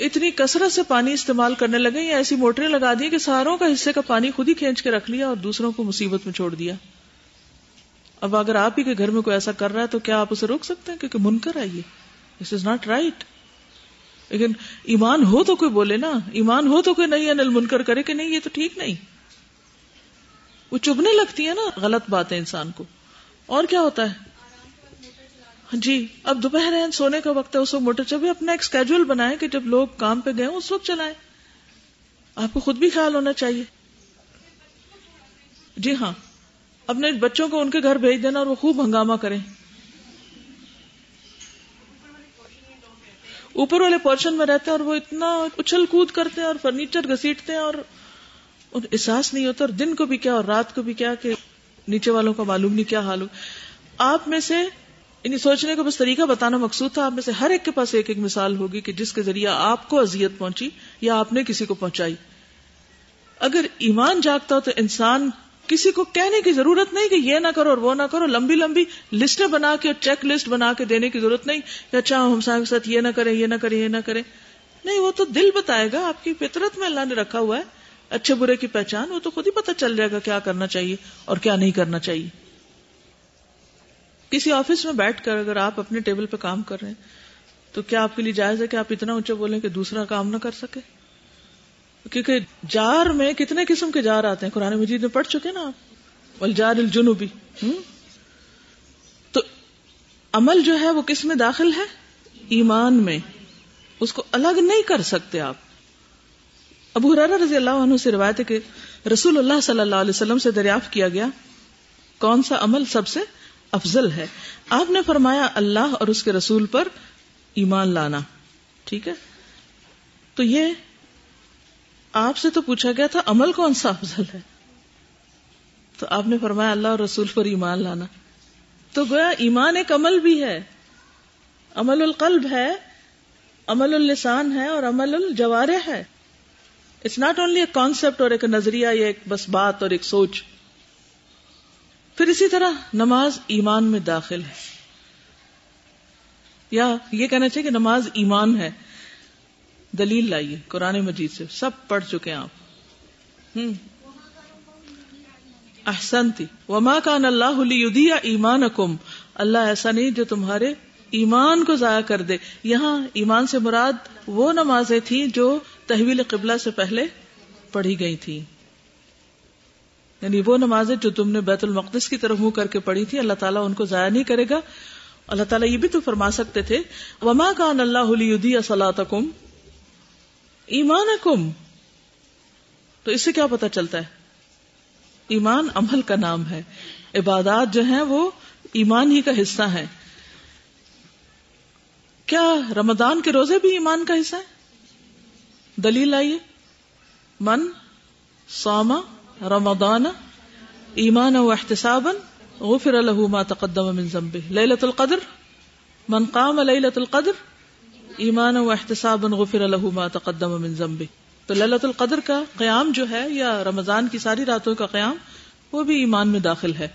اتنی کثرت سے پانی استعمال کرنے لگے یا ایسی موٹریں لگا دی کہ ساروں کا حصے کا پانی خود ہی کھینچ کے رکھ لیا اور دوسروں کو مصیبت میں چھوڑ دیا. اب اگر آپ ہی کے گھر میں کوئی ایسا کر رہا ہے تو کیا آپ اسے روک سکتے ہیں؟ کیونکہ منکر ہے یہ. دس از ناٹ رائٹ. لیکن ایمان ہو تو کوئی بولے نا، ایمان ہو تو کوئی نہیں انل منکر کرے کہ نہیں یہ تو ٹھیک نہیں. وہ چبھنے لگتی ہے نا غلط باتیں انسان کو. اور کیا ہوتا ہے؟ جی اب دوپہر ہے، سونے کا وقت ہے، اس وقت موٹر چلے. اپنا ایک اسکیجول بنائیں کہ جب لوگ کام پہ گئے اس وقت چلائیں. آپ کو خود بھی خیال ہونا چاہیے. جی ہاں، اپنے بچوں کو ان کے گھر بھیج دینا اور وہ خوب ہنگامہ کریں. اوپر والے پورشن میں رہتے ہیں اور وہ اتنا اچھل کود کرتے ہیں اور فرنیچر گھسیٹتے ہیں اور احساس نہیں ہوتا، اور دن کو بھی کیا اور رات کو بھی کیا کہ نیچے والوں کا معلوم نہیں کیا حال ہو. آپ میں سے یعنی سوچنے کا بس طریقہ بتانا مقصود تھا. آپ میں سے ہر ایک کے پاس ایک ایک مثال ہوگی کہ جس کے ذریعے آپ کو اذیت پہنچی یا آپ نے کسی کو پہنچائی. اگر ایمان جاگتا ہو تو انسان کسی کو کہنے کی ضرورت نہیں کہ یہ نہ کرو اور وہ نہ کرو. لمبی لمبی لسٹیں بنا کے اور چیک لسٹ بنا کے دینے کی ضرورت نہیں کہ اچھا ہمسایہ کے ساتھ یہ نہ کریں یہ نہ کریں یہ نہ کریں. نہیں، وہ تو دل بتائے گا. آپ کی فطرت میں اللہ نے رکھا ہوا ہے اچھے برے کی پہچان. وہ تو خود ہی پتہ چل جائے گا کیا کرنا چاہیے اور کیا نہیں کرنا چاہیے. کسی آفس میں بیٹھ کر اگر آپ اپنے ٹیبل پہ کام کر رہے ہیں تو کیا آپ کے لیے جائز ہے کہ آپ اتنا اونچا بولیں کہ دوسرا کام نہ کر سکے؟ کیونکہ جار میں کتنے قسم کے جار آتے ہیں، قرآن مجید میں پڑھ چکے نا آپ، والجار الجنبی. تو عمل جو ہے وہ کس میں داخل ہے؟ ایمان میں. اس کو الگ نہیں کر سکتے آپ. ابو ہریرہ رضی اللہ عنہ سے روایت ہے کہ رسول اللہ صلی اللہ علیہ وسلم سے دریافت کیا گیا کون سا عمل سب سے افضل ہے؟ آپ نے فرمایا اللہ اور اس کے رسول پر ایمان لانا. ٹھیک ہے، تو یہ آپ سے تو پوچھا گیا تھا عمل کون سا افضل ہے، تو آپ نے فرمایا اللہ اور رسول پر ایمان لانا. تو گویا ایمان ایک عمل بھی ہے. عمل القلب ہے، عمل اللسان ہے اور عمل الجوارح ہے. It's not only a concept اور ایک نظریہ یا ایک بس بات اور ایک سوچ. پھر اسی طرح نماز ایمان میں داخل ہے، یا یہ کہنا چاہیے کہ نماز ایمان ہے. دلیل لائیے قرآن مجید سے، سب پڑھ چکے ہیں آپ. احسنتی وما کان اللہ لیضیع ایمانکم. اللہ ایسا نہیں جو تمہارے ایمان کو ضائع کر دے. یہاں ایمان سے مراد وہ نمازیں تھیں جو تحویل قبلہ سے پہلے پڑھی گئی تھی، یعنی وہ نمازیں جو تم نے بیت المقدس کی طرف منہ کر کے پڑھی تھی، اللہ تعالیٰ ان کو ضائع نہیں کرے گا. اللہ تعالیٰ یہ بھی تو فرما سکتے تھے وما کان اللہ لیضیع صلاتکم ایمانکم. تو اس سے کیا پتہ چلتا ہے؟ ایمان عمل کا نام ہے. عبادات جو ہیں وہ ایمان ہی کا حصہ ہیں. کیا رمضان کے روزے بھی ایمان کا حصہ ہے؟ دلیل آئیے. من صام رمضان ایمانا واحتسابا غفر له ما تقدم من ذنبه. لیلۃ القدر من قام لیلۃ القدر ایمانا واحتسابا غفر له ما تقدم من ذنبه. تو لیلۃ القدر کا قیام جو ہے یا رمضان کی ساری راتوں کا قیام وہ بھی ایمان میں داخل ہے.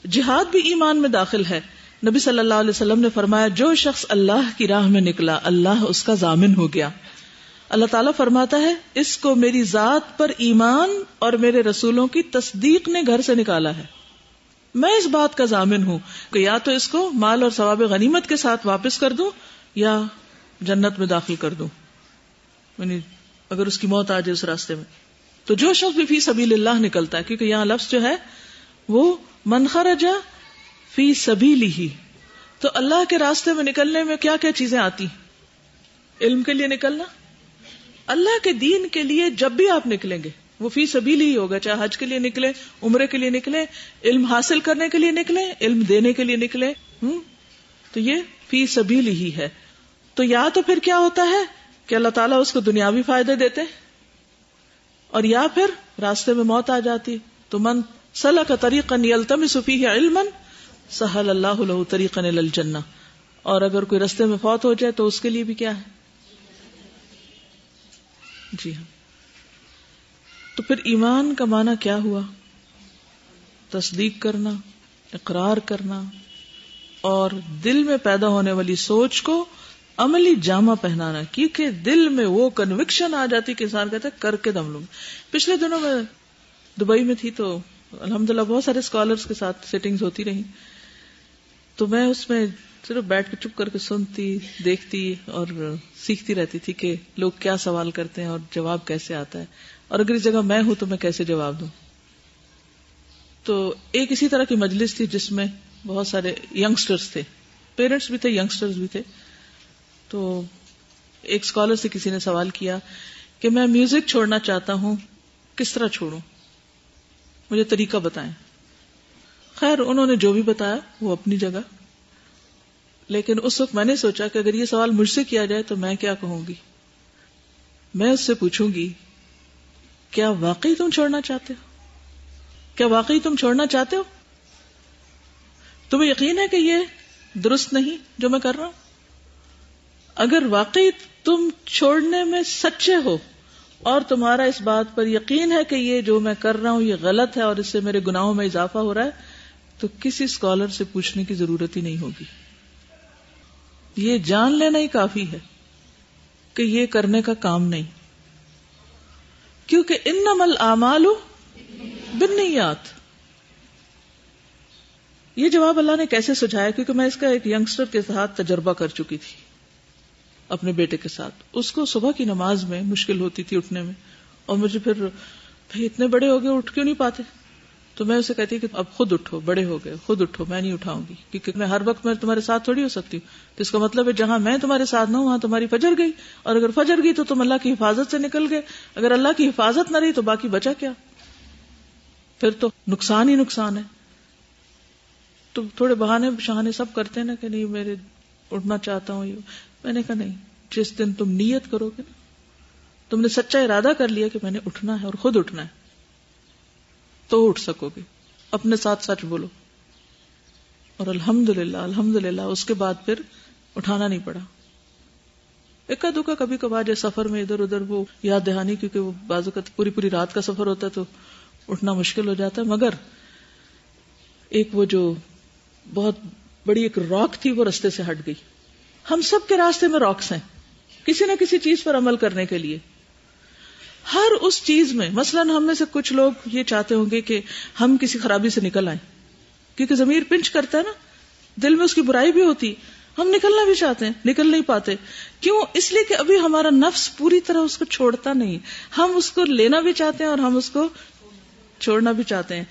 جہاد بھی ایمان میں داخل ہے. نبی صلی اللہ علیہ وسلم نے فرمایا جو شخص اللہ کی راہ میں نکلا اللہ اس کا ضامن ہو گیا. اللہ تعالیٰ فرماتا ہے اس کو میری ذات پر ایمان اور میرے رسولوں کی تصدیق نے گھر سے نکالا ہے. میں اس بات کا ضامن ہوں کہ یا تو اس کو مال اور ثواب غنیمت کے ساتھ واپس کر دوں یا جنت میں داخل کر دوں، یعنی اگر اس کی موت آ جائے اس راستے میں. تو جو شخص بھی فی سبیل اللہ نکلتا ہے، کیونکہ یہاں لفظ جو ہے وہ من خرج فی سبیلہ، تو اللہ کے راستے میں نکلنے میں کیا کیا چیزیں آتی؟ علم کے لیے نکلنا، اللہ کے دین کے لیے جب بھی آپ نکلیں گے وہ فی سبیل ہی ہوگا، چاہے حج کے لیے نکلے، عمرے کے لیے نکلے، علم حاصل کرنے کے لیے نکلے، علم دینے کے لیے نکلے، تو یہ فی سبیل ہی ہے. تو یا تو پھر کیا ہوتا ہے کہ اللہ تعالیٰ اس کو دنیاوی فائدے دیتے اور یا پھر راستے میں موت آ جاتی. تو من سلک طریقا یلتمس فیہ علما سہل اللہ لہ طریقا الی الجنہ. اور اگر کوئی راستے میں فوت ہو جائے تو اس کے لیے بھی کیا ہے؟ جی ہاں. تو پھر ایمان کا معنی کیا ہوا؟ تصدیق کرنا، اقرار کرنا اور دل میں پیدا ہونے والی سوچ کو عملی جامہ پہنانا، کیونکہ دل میں وہ کنوکشن آ جاتی کہ انسان کہتا ہے کر کے دم لوں. پچھلے دنوں میں دبئی میں تھی تو الحمدللہ بہت سارے اسکالرس کے ساتھ سیٹنگز ہوتی رہی، تو میں اس میں صرف بیٹھ کے چپ کر کے سنتی، دیکھتی اور سیکھتی رہتی تھی کہ لوگ کیا سوال کرتے ہیں اور جواب کیسے آتا ہے، اور اگر اس جگہ میں ہوں تو میں کیسے جواب دوں. تو ایک اسی طرح کی مجلس تھی جس میں بہت سارے ینگسٹرز تھے، پیرنٹس بھی تھے، ینگسٹرز بھی تھے. تو ایک اسکالر سے کسی نے سوال کیا کہ میں میوزک چھوڑنا چاہتا ہوں، کس طرح چھوڑوں، مجھے طریقہ بتائیں. خیر انہوں نے جو بھی بتایا وہ اپنی جگہ، لیکن اس وقت میں نے سوچا کہ اگر یہ سوال مجھ سے کیا جائے تو میں کیا کہوں گی. میں اس سے پوچھوں گی کیا واقعی تم چھوڑنا چاہتے ہو؟ کیا واقعی تم چھوڑنا چاہتے ہو؟ تمہیں یقین ہے کہ یہ درست نہیں جو میں کر رہا ہوں؟ اگر واقعی تم چھوڑنے میں سچے ہو اور تمہارا اس بات پر یقین ہے کہ یہ جو میں کر رہا ہوں یہ غلط ہے اور اس سے میرے گناہوں میں اضافہ ہو رہا ہے، تو کسی اسکالر سے پوچھنے کی ضرورت ہی نہیں ہوگی. یہ جان لینا ہی کافی ہے کہ یہ کرنے کا کام نہیں، کیونکہ انما الاعمال بالنیات. یہ جواب اللہ نے کیسے سجھایا؟ کیونکہ میں اس کا ایک ینگسٹر کے ساتھ تجربہ کر چکی تھی اپنے بیٹے کے ساتھ. اس کو صبح کی نماز میں مشکل ہوتی تھی اٹھنے میں، اور مجھے پھر بھائی اتنے بڑے ہو گئے اٹھ کیوں نہیں پاتے، تو میں اسے کہتی کہ اب خود اٹھو، بڑے ہو گئے خود اٹھو، میں نہیں اٹھاؤں گی، کیونکہ میں ہر وقت میں تمہارے ساتھ تھوڑی ہو سکتی ہوں. تو اس کا مطلب ہے جہاں میں تمہارے ساتھ نہ ہوں وہاں تمہاری فجر گئی، اور اگر فجر گئی تو تم اللہ کی حفاظت سے نکل گئے. اگر اللہ کی حفاظت نہ رہی تو باقی بچا کیا؟ پھر تو نقصان ہی نقصان ہے. تو تھوڑے بہانے شہانے سب کرتے ہیں نا کہ نہیں میرے اٹھنا چاہتا ہوں. میں نے کہا نہیں، جس دن تم نیت کرو گے نا، تم نے سچا ارادہ کر لیا کہ میں نے اٹھنا ہے اور خود اٹھنا ہے، تو اٹھ سکو گے. اپنے ساتھ سچ بولو. اور الحمدللہ اس کے بعد پھر اٹھانا نہیں پڑا. اکا دکا کبھی کبھار جیسے سفر میں ادھر ادھر وہ یاد دہانی، کیونکہ وہ بعض اوقات پوری رات کا سفر ہوتا ہے تو اٹھنا مشکل ہو جاتا ہے. مگر ایک وہ جو بہت بڑی ایک راک تھی وہ رستے سے ہٹ گئی. ہم سب کے راستے میں راکس ہیں کسی نہ کسی چیز پر عمل کرنے کے لیے. ہر اس چیز میں مثلا ہم میں سے کچھ لوگ یہ چاہتے ہوں گے کہ ہم کسی خرابی سے نکل آئیں، کیونکہ ضمیر پنچ کرتا ہے نا، دل میں اس کی برائی بھی ہوتی، ہم نکلنا بھی چاہتے ہیں، نکل نہیں پاتے. کیوں؟ اس لیے کہ ابھی ہمارا نفس پوری طرح اس کو چھوڑتا نہیں. ہم اس کو لینا بھی چاہتے ہیں اور ہم اس کو چھوڑنا بھی چاہتے ہیں.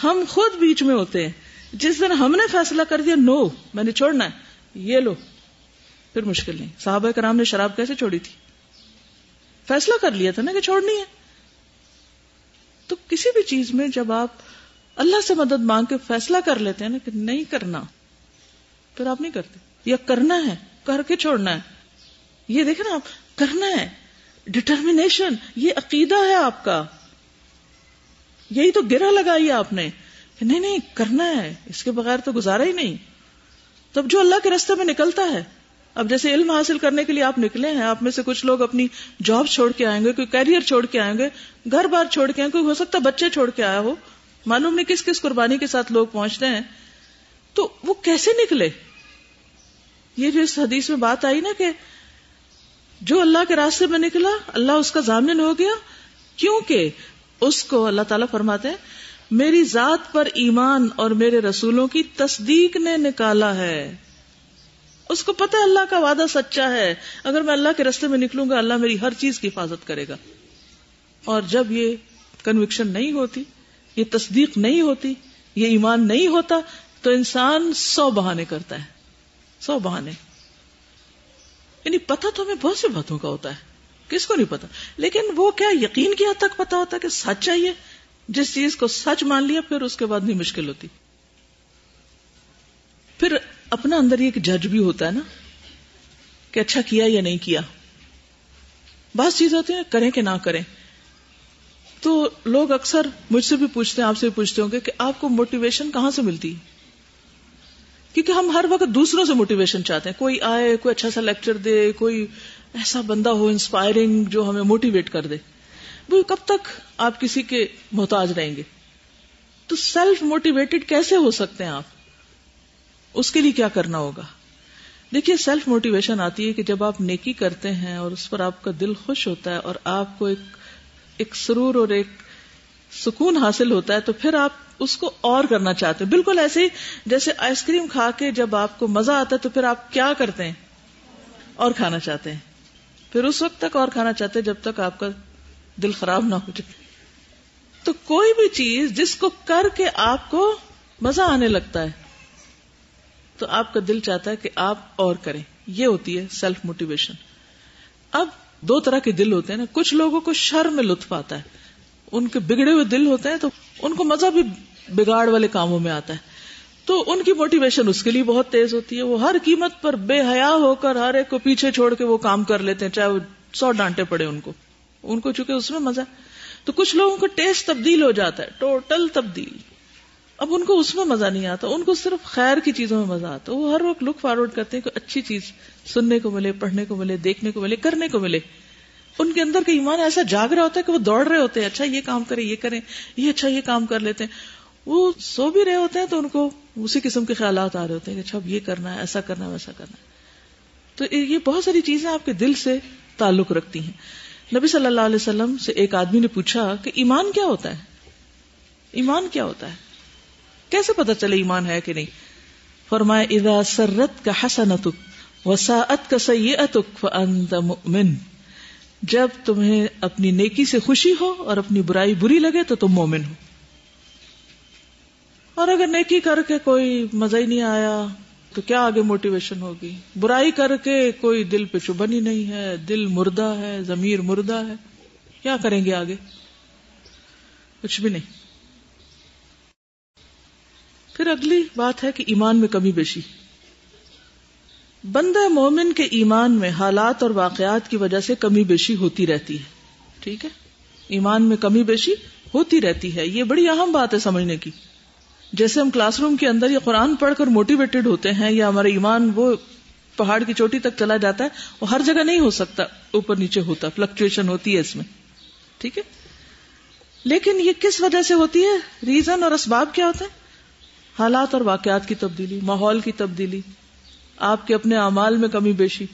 ہم خود بیچ میں ہوتے ہیں. جس دن ہم نے فیصلہ کر دیا نو میں نے چھوڑنا ہے، یہ لو، پھر مشکل نہیں. صحابہ کرام نے شراب کیسے چھوڑی تھی؟ فیصلہ کر لیا تھا نا کہ چھوڑنی ہے. تو کسی بھی چیز میں جب آپ اللہ سے مدد مانگ کے فیصلہ کر لیتے ہیں نا کہ نہیں کرنا، پھر آپ نہیں کرتے، یا کرنا ہے کر کے چھوڑنا ہے. یہ دیکھیں نا، آپ کرنا ہے، ڈٹرمنیشن، یہ عقیدہ ہے آپ کا. یہی تو گرہ لگائی آپ نے کہ نہیں کرنا ہے، اس کے بغیر تو گزارا ہی نہیں. تب جو اللہ کے راستے میں نکلتا ہے. اب جیسے علم حاصل کرنے کے لیے آپ نکلے ہیں، آپ میں سے کچھ لوگ اپنی جاب چھوڑ کے آئیں گے، کوئی کیریئر چھوڑ کے آئیں گے، گھر بار چھوڑ کے آئیں گے، کوئی ہو سکتا ہے بچے چھوڑ کے آیا ہو، معلوم نہیں کس کس قربانی کے ساتھ لوگ پہنچتے ہیں. تو وہ کیسے نکلے؟ یہ جو اس حدیث میں بات آئی نا کہ جو اللہ کے راستے میں نکلا اللہ اس کا ضامن ہو گیا، کیونکہ اس کو اللہ تعالیٰ فرماتے ہیں میری ذات پر ایمان اور میرے رسولوں کی تصدیق نے نکالا ہے. اس کو پتہ ہے اللہ کا وعدہ سچا ہے، اگر میں اللہ کے راستے میں نکلوں گا اللہ میری ہر چیز کی حفاظت کرے گا. اور جب یہ کنوکشن نہیں ہوتی، یہ تصدیق نہیں ہوتی، یہ ایمان نہیں ہوتا، تو انسان 100 بہانے کرتا ہے، 100 بہانے. یعنی پتہ تو ہمیں بہت سی باتوں کا ہوتا ہے کس کو نہیں پتا؟ لیکن وہ کیا یقین کی حد تک پتا ہوتا کہ سچ چاہیے. جس چیز کو سچ مان لیا پھر اس کے بعد نہیں مشکل ہوتی. پھر اپنا اندر یہ ایک جج بھی ہوتا ہے نا کہ اچھا کیا یا نہیں کیا. بعض چیز ہوتی ہیں کریں کہ نہ کریں. تو لوگ اکثر مجھ سے بھی پوچھتے ہیں, آپ سے بھی پوچھتے ہوں گے کہ آپ کو موٹیویشن کہاں سے ملتی ہے؟ کیونکہ ہم ہر وقت دوسروں سے موٹیویشن چاہتے ہیں. کوئی آئے, کوئی اچھا سا لیکچر دے, کوئی ایسا بندہ ہو انسپائرنگ جو ہمیں موٹیویٹ کر دے. وہ کب تک آپ کسی کے محتاج رہیں گے؟ تو سیلف موٹیویٹڈ کیسے ہو سکتے ہیں آپ؟ اس کے لیے کیا کرنا ہوگا؟ دیکھیے, سیلف موٹیویشن آتی ہے کہ جب آپ نیکی کرتے ہیں اور اس پر آپ کا دل خوش ہوتا ہے اور آپ کو ایک سرور اور ایک سکون حاصل ہوتا ہے, تو پھر آپ اس کو اور کرنا چاہتے ہیں. بالکل ایسے ہی جیسے آئس کریم کھا کے جب آپ کو مزہ آتا ہے تو پھر آپ کیا کرتے ہیں؟ اور کھانا چاہتے ہیں. پھر اس وقت تک اور کھانا چاہتے ہیں جب تک آپ کا دل خراب نہ ہو جائے. تو کوئی بھی چیز جس کو کر کے آپ کو مزہ آنے لگتا ہے تو آپ کا دل چاہتا ہے کہ آپ اور کریں. یہ ہوتی ہے سیلف موٹیویشن. اب دو طرح کے دل ہوتے ہیں نا. کچھ لوگوں کو شر میں لطف آتا ہے, ان کے بگڑے ہوئے دل ہوتے ہیں تو ان کو مزہ بھی بگاڑ والے کاموں میں آتا ہے, تو ان کی موٹیویشن اس کے لیے بہت تیز ہوتی ہے. وہ ہر قیمت پر بے حیا ہو کر ہر ایک کو پیچھے چھوڑ کے وہ کام کر لیتے ہیں, چاہے وہ 100 ڈانٹے پڑے ان کو چونکہ اس میں مزہ. تو کچھ لوگوں کو ٹیسٹ تبدیل ہو جاتا ہے, ٹوٹل تبدیل. اب ان کو اس میں مزہ نہیں آتا, ان کو صرف خیر کی چیزوں میں مزہ آتا. وہ ہر وقت لک فارورڈ کرتے ہیں کہ اچھی چیز سننے کو ملے, پڑھنے کو ملے, دیکھنے کو ملے, کرنے کو ملے. ان کے اندر کا ایمان ایسا جاگ رہا ہوتا ہے کہ وہ دوڑ رہے ہوتے ہیں, اچھا یہ کام کریں, یہ کریں, یہ اچھا یہ کام کر لیتے ہیں. وہ سو بھی رہے ہوتے ہیں تو ان کو اسی قسم کے خیالات آ رہے ہوتے ہیں کہ اچھا اب یہ کرنا ہے, ایسا کرنا ہے, ویسا کرنا ہے. تو یہ بہت ساری چیزیں آپ کے دل سے تعلق رکھتی ہیں. نبی صلی اللہ علیہ وسلم سے ایک آدمی نے پوچھا کہ ایمان کیا ہوتا ہے؟ ایمان کیا ہوتا ہے, کیسے پتا چلے ایمان ہے کہ نہیں؟ فرمایا اذا سرت کا حسنتک وساءت کا سیئتک فانت مؤمن. جب تمہیں اپنی نیکی سے خوشی ہو اور اپنی برائی بری لگے تو تم مومن ہو. اور اگر نیکی کر کے کوئی مزہ ہی نہیں آیا تو کیا آگے موٹیویشن ہوگی؟ برائی کر کے کوئی دل پہ چبھن ہی نہیں ہے, دل مردہ ہے, ضمیر مردہ ہے, کیا کریں گے آگے؟ کچھ بھی نہیں. پھر اگلی بات ہے کہ ایمان میں کمی بیشی. بندہ مومن کے ایمان میں حالات اور واقعات کی وجہ سے کمی بیشی ہوتی رہتی ہے. ٹھیک ہے, ایمان میں کمی بیشی ہوتی رہتی ہے. یہ بڑی اہم بات ہے سمجھنے کی. جیسے ہم کلاس روم کے اندر یہ قرآن پڑھ کر موٹیویٹڈ ہوتے ہیں یا ہمارا ایمان وہ پہاڑ کی چوٹی تک چلا جاتا ہے, وہ ہر جگہ نہیں ہو سکتا, اوپر نیچے ہوتا, فلکچویشن ہوتی ہے اس میں. ٹھیک ہے, لیکن یہ کس وجہ سے ہوتی ہے؟ ریزن اور اسباب کیا ہوتے ہیں؟ حالات اور واقعات کی تبدیلی, ماحول کی تبدیلی, آپ کے اپنے اعمال میں کمی بیشی.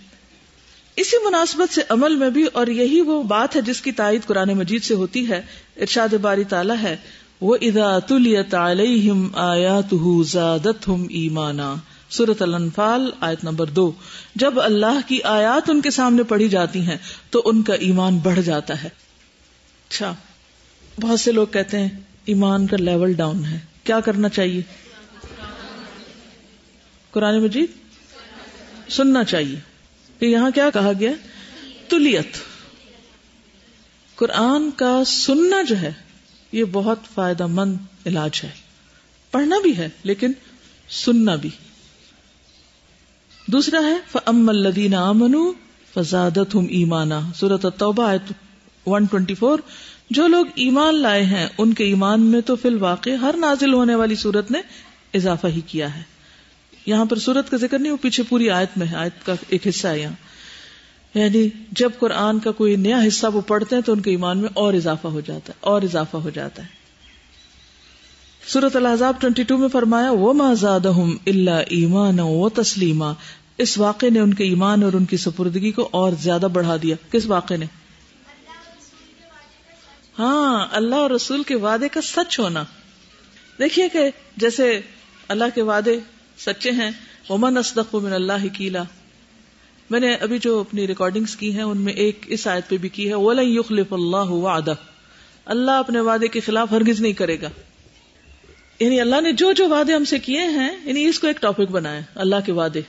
اسی مناسبت سے عمل میں بھی, اور یہی وہ بات ہے جس کی تائید قرآن مجید سے ہوتی ہے. ارشاد باری تعالیٰ ہے وَإِذَا تُلِيَتْ عَلَيْهِمْ آيَاتُهُ زَادَتْهُمْ ایمانا, سورۃ الانفال آیت نمبر 2. جب اللہ کی آیات ان کے سامنے پڑھی جاتی ہیں تو ان کا ایمان بڑھ جاتا ہے. اچھا, بہت سے لوگ کہتے ہیں ایمان کا لیول ڈاؤن ہے, کیا کرنا چاہیے؟ قرآن مجید سننا چاہیے. کہ یہاں کیا کہا گیا؟ تلیت. قرآن کا سننا جو ہے یہ بہت فائدہ مند علاج ہے. پڑھنا بھی ہے لیکن سننا بھی. دوسرا ہے فَأَمَّا الَّذِينَ آمَنُوا فَزَادَتْهُمْ ایمانا, سورۃ التوبہ آیت 124. جو لوگ ایمان لائے ہیں ان کے ایمان میں تو فی الواقع ہر نازل ہونے والی سورت نے اضافہ ہی کیا ہے. یہاں پر سورت کا ذکر نہیں, وہ پیچھے پوری آیت میں ہے, آیت کا ایک حصہ ہے یہاں. یعنی جب قرآن کا کوئی نیا حصہ وہ پڑھتے ہیں تو ان کے ایمان میں اور اضافہ ہو جاتا ہے, اور اضافہ ہو جاتا ہے. سورۃ الاحزاب 22 میں فرمایا وَمَا زَادَهُمْ إِلَّا إِيمَانًا وَتَسْلِيمًا. اس واقعے نے ان کے ایمان اور ان کی سپردگی کو اور زیادہ بڑھا دیا. کس واقعے نے؟ ہاں, اللہ اور رسول کے وعدے کا سچ ہونا. دیکھیے کہ جیسے اللہ کے وعدے سچے ہیں, وَمَنْ أَصْدَقُ مِنَ اللَّهِ قِيلًا. میں نے ابھی جو اپنی ریکارڈنگز کی ہیں ان میں ایک اس آیت پہ بھی کی ہے وَلَنْ يُخْلِفَ اللَّهُ وَعْدَهُ. اللہ اپنے وعدے کے خلاف ہرگز نہیں کرے گا. یعنی اللہ نے جو جو وعدے ہم سے کیے ہیں, یعنی اس کو ایک ٹاپک بنایا اللہ کے وعدے,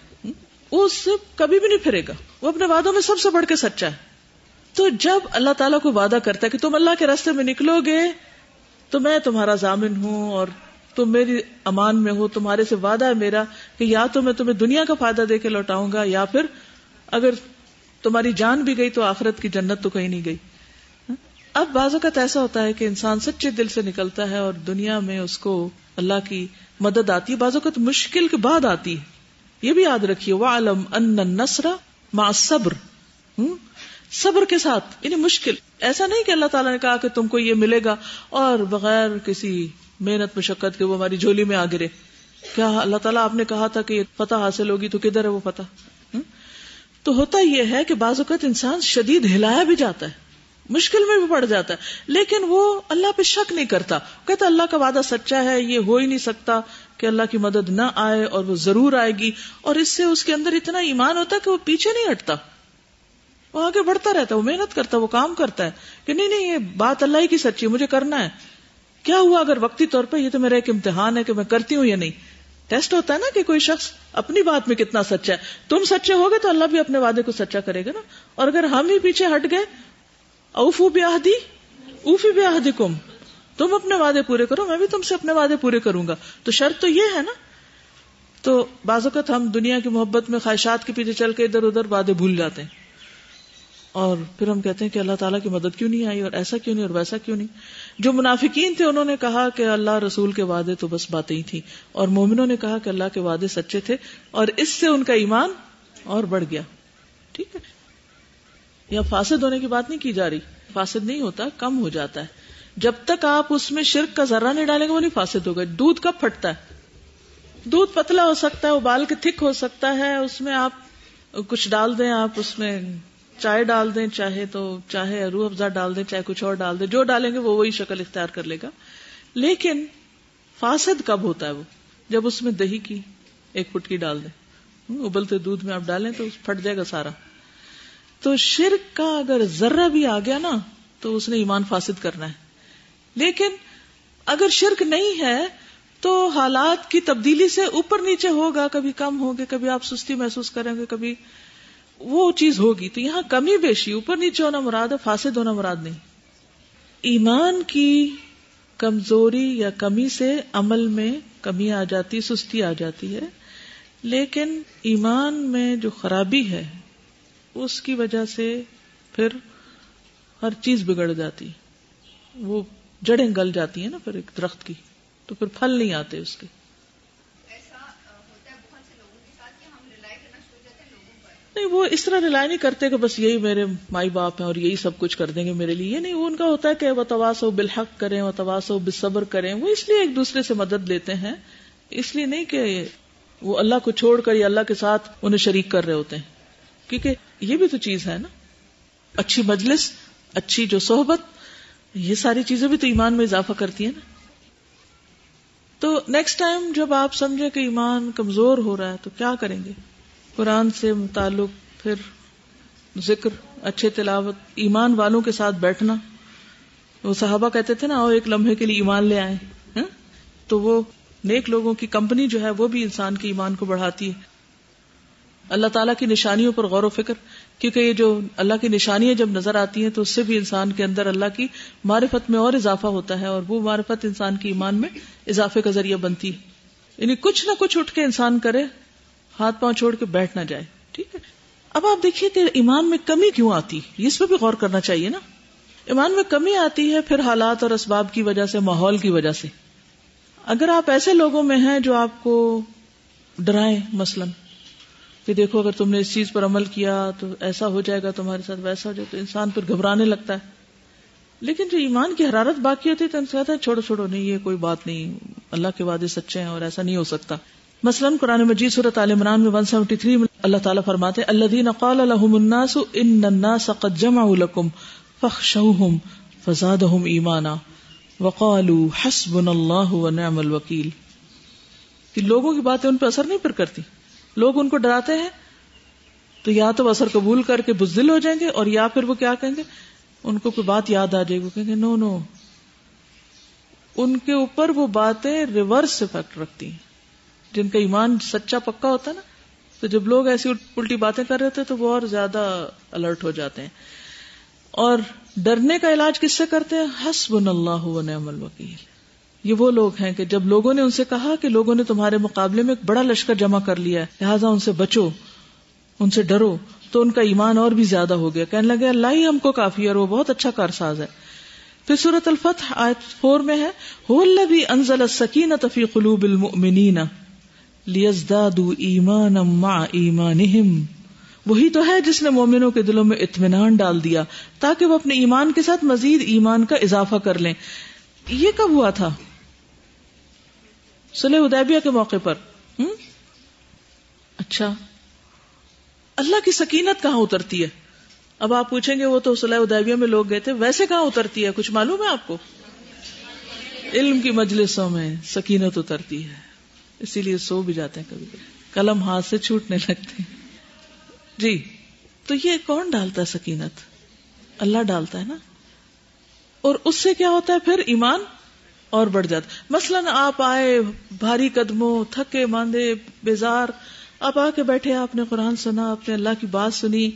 وہ اس سے کبھی بھی نہیں پھرے گا. وہ اپنے وعدوں میں سب سے بڑھ کے سچا ہے. تو جب اللہ تعالیٰ کو وعدہ کرتا ہے کہ تم اللہ کے راستے میں نکلو گے تو میں تمہارا ضامن ہوں اور تم میری امان میں ہو، تمہارے سے وعدہ ہے میرا کہ یا تو میں تمہیں دنیا کا فائدہ دے کے لوٹاؤں گا، یا پھر اگر تمہاری جان بھی گئی تو آخرت کی جنت تو کہیں نہیں گئی. اب بعض اوقات ایسا ہوتا ہے کہ انسان سچے دل سے نکلتا ہے اور دنیا میں اس کو اللہ کی مدد آتی ہے، بعض اوقات مشکل کے بعد آتی ہے. یہ بھی یاد رکھیے وَعْلَمْ أَنَّ النَّصْرَ مَعَ الصَّبْرِ، صبر کے ساتھ، یعنی مشکل. ایسا نہیں کہ اللہ تعالیٰ نے کہا کہ تم کو یہ ملے گا اور بغیر کسی محنت مشقت کے وہ ہماری جھولی میں آ گرے. کیا اللہ تعالیٰ آپ نے کہا تھا کہ فتح حاصل ہوگی تو کدھر ہے وہ فتح؟ تو ہوتا یہ ہے کہ بعض اوقات انسان شدید ہلایا بھی جاتا ہے، مشکل میں بھی پڑ جاتا ہے، لیکن وہ اللہ پہ شک نہیں کرتا، کہتا اللہ کا وعدہ سچا ہے، یہ ہو ہی نہیں سکتا کہ اللہ کی مدد نہ آئے، اور وہ ضرور آئے گی. اور اس سے اس کے اندر اتنا ایمان ہوتا ہے کہ وہ پیچھے نہیں ہٹتا، وہ آگے بڑھتا رہتا ہے، وہ محنت کرتا ہے، وہ کام کرتا ہے کہ نہیں یہ بات اللہ ہی کی سچی ہے، مجھے کرنا ہے. کیا ہوا اگر وقتی طور پہ یہ تو میرا ایک امتحان ہے کہ میں کرتی ہوں یا نہیں. ٹیسٹ ہوتا ہے نا کہ کوئی شخص اپنی بات میں کتنا سچا ہے. تم سچے ہو گے تو اللہ بھی اپنے وعدے کو سچا کرے گا نا. اور اگر ہم ہی پیچھے ہٹ گئے، اوفو بعہدی اوفی بعہدکم، تم اپنے وعدے پورے کرو میں بھی تم سے اپنے وعدے پورے کروں گا. تو شرط تو یہ ہے نا. تو بعض اوقات ہم دنیا کی محبت میں خواہشات کے پیچھے چل کے ادھر ادھر وعدے بھول جاتے ہیں، اور پھر ہم کہتے ہیں کہ اللہ تعالیٰ کی مدد کیوں نہیں آئی، اور ایسا کیوں نہیں اور ویسا کیوں نہیں. جو منافقین تھے انہوں نے کہا کہ اللہ رسول کے وعدے تو بس باتیں ہی تھیں، اور مومنوں نے کہا کہ اللہ کے وعدے سچے تھے، اور اس سے ان کا ایمان اور بڑھ گیا. ٹھیک ہے، یا فاسد ہونے کی بات نہیں کی جا رہی، فاسد نہیں ہوتا، کم ہو جاتا ہے. جب تک آپ اس میں شرک کا ذرہ نہیں ڈالیں گے وہ نہیں فاسد ہوگا. دودھ کب پھٹتا ہے؟ دودھ پتلا ہو سکتا ہے، ابال کے تھک ہو سکتا ہے، اس میں آپ کچھ ڈال دیں، آپ اس میں چائے ڈال دیں، چاہے روح افزا ڈال دیں، چاہے کچھ اور ڈال دیں، جو ڈالیں گے وہ وہی شکل اختیار کر لے گا. لیکن فاسد کب ہوتا ہے؟ وہ جب اس میں دہی کی ایک پٹکی ڈال دیں، ابلتے دودھ میں آپ ڈالیں تو پھٹ جائے گا سارا. تو شرک کا اگر ذرہ بھی آ گیا نا تو اس نے ایمان فاسد کرنا ہے. لیکن اگر شرک نہیں ہے تو حالات کی تبدیلی سے اوپر نیچے ہوگا، کبھی کم ہوگے، کبھی آپ سستی محسوس کریں گے، کبھی وہ چیز ہوگی. تو یہاں کمی بیشی، اوپر نیچے ہونا مراد ہے، فاسد ہونا مراد نہیں. ایمان کی کمزوری یا کمی سے عمل میں کمی آ جاتی، سستی آ جاتی ہے. لیکن ایمان میں جو خرابی ہے اس کی وجہ سے پھر ہر چیز بگڑ جاتی، وہ جڑیں گل جاتی ہیں نا پھر ایک درخت کی، تو پھر پھل نہیں آتے اس کے. نہیں، وہ اس طرح رلائی نہیں کرتے کہ بس یہی میرے مائی باپ ہیں اور یہی سب کچھ کر دیں گے میرے لیے. نہیں، وہ ان کا ہوتا ہے کہ وتواصوا بالحق کریں، وتواصوا بالصبر کریں. وہ اس لیے ایک دوسرے سے مدد لیتے ہیں، اس لیے نہیں کہ وہ اللہ کو چھوڑ کر یا اللہ کے ساتھ انہیں شریک کر رہے ہوتے ہیں. کیونکہ یہ بھی تو چیز ہے نا، اچھی مجلس، اچھی جو صحبت، یہ ساری چیزیں بھی تو ایمان میں اضافہ کرتی ہیں نا. تو نیکسٹ ٹائم جب آپ سمجھے کہ ایمان کمزور ہو رہا ہے تو کیا کریں گے؟ قرآن سے متعلق، پھر ذکر، اچھے تلاوت، ایمان والوں کے ساتھ بیٹھنا. وہ صحابہ کہتے تھے نا آؤ ایک لمحے کے لیے ایمان لے آئیں. تو وہ نیک لوگوں کی کمپنی جو ہے وہ بھی انسان کے ایمان کو بڑھاتی ہے. اللہ تعالیٰ کی نشانیوں پر غور و فکر، کیونکہ یہ جو اللہ کی نشانیاں جب نظر آتی ہیں تو اس سے بھی انسان کے اندر اللہ کی معرفت میں اور اضافہ ہوتا ہے، اور وہ معرفت انسان کے ایمان میں اضافے کا ذریعہ بنتی ہے. یعنی کچھ نہ کچھ اٹھ کے انسان کرے، ہاتھ پاؤں چھوڑ کے بیٹھ نہ جائے. ٹھیک ہے، اب آپ دیکھیے کہ ایمان میں کمی کیوں آتی، اس پہ بھی غور کرنا چاہیے نا. ایمان میں کمی آتی ہے پھر حالات اور اسباب کی وجہ سے، ماحول کی وجہ سے. اگر آپ ایسے لوگوں میں ہیں جو آپ کو ڈرائیں، مثلاً کہ دیکھو اگر تم نے اس چیز پر عمل کیا تو ایسا ہو جائے گا، تمہارے ساتھ ویسا ہو جائے، تو انسان پھر گھبرانے لگتا ہے. لیکن جو ایمان کی حرارت باقی ہوتی ہے تو انسان کہتا ہے چھوڑو نہیں، یہ کوئی بات نہیں، اللہ کے وعدے سچے ہیں اور ایسا نہیں ہو سکتا. مثلاً قرآن مجید سورۃ آل عمران میں 173 میں اللہ تعالیٰ فرماتے ہیں الذین قال لهم الناس ان الناس قد جمعوا لكم فاخشوهم فزادهم ایمانا وقالوا حسبنا اللہ ونعم الوکیل. کہ لوگوں کی باتیں ان پہ اثر نہیں پر کرتی، لوگ ان کو ڈراتے ہیں تو یا تو اثر قبول کر کے بزدل ہو جائیں گے، اور یا پھر وہ کیا کہیں گے، ان کو کوئی بات یاد آ جائے گی، وہ کہیں گے نو، ان کے اوپر وہ باتیں ریورس افیکٹ رکھتی ہیں. جن کا ایمان سچا پکا ہوتا ہے نا، تو جب لوگ ایسی الٹی باتیں کر رہے تھے تو وہ اور زیادہ الرٹ ہو جاتے ہیں. اور ڈرنے کا علاج کس سے کرتے ہیں؟ حسبنا اللہ و نعم الوکیل. یہ وہ لوگ ہیں کہ جب لوگوں نے ان سے کہا کہ لوگوں نے تمہارے مقابلے میں ایک بڑا لشکر جمع کر لیا ہے لہٰذا ان سے بچو، ان سے ڈرو، تو ان کا ایمان اور بھی زیادہ ہو گیا، کہنے لگے اللہ ہی ہم کو کافی ہے اور وہ بہت اچھا کارساز ہے. پھر سورۃ الفتح آیت 4 میں ہے هو الذی انزل السکینۃ فی قلوب المؤمنین لیزدادوا ایمانا مع ایمانہم، وہی تو ہے جس نے مومنوں کے دلوں میں اطمینان ڈال دیا تاکہ وہ اپنے ایمان کے ساتھ مزید ایمان کا اضافہ کر لیں. یہ کب ہوا تھا؟ صلح حدیبیہ کے موقع پر. اچھا، اللہ کی سکینت کہاں اترتی ہے؟ اب آپ پوچھیں گے وہ تو صلح حدیبیہ میں لوگ گئے تھے، ویسے کہاں اترتی ہے؟ کچھ معلوم ہے آپ کو؟ علم کی مجلسوں میں سکینت اترتی ہے، اسی لیے سو بھی جاتے ہیں، کبھی قلم ہاتھ سے چھوٹنے لگتے ہیں. جی، تو یہ کون ڈالتا ہے سکینت؟ اللہ ڈالتا ہے نا. اور اس سے کیا ہوتا ہے؟ پھر ایمان اور بڑھ جاتا. مثلا آپ آئے بھاری قدموں، تھکے ماندے، بیزار، آپ آ کے بیٹھے، آپ نے قرآن سنا، آپ نے اللہ کی بات سنی،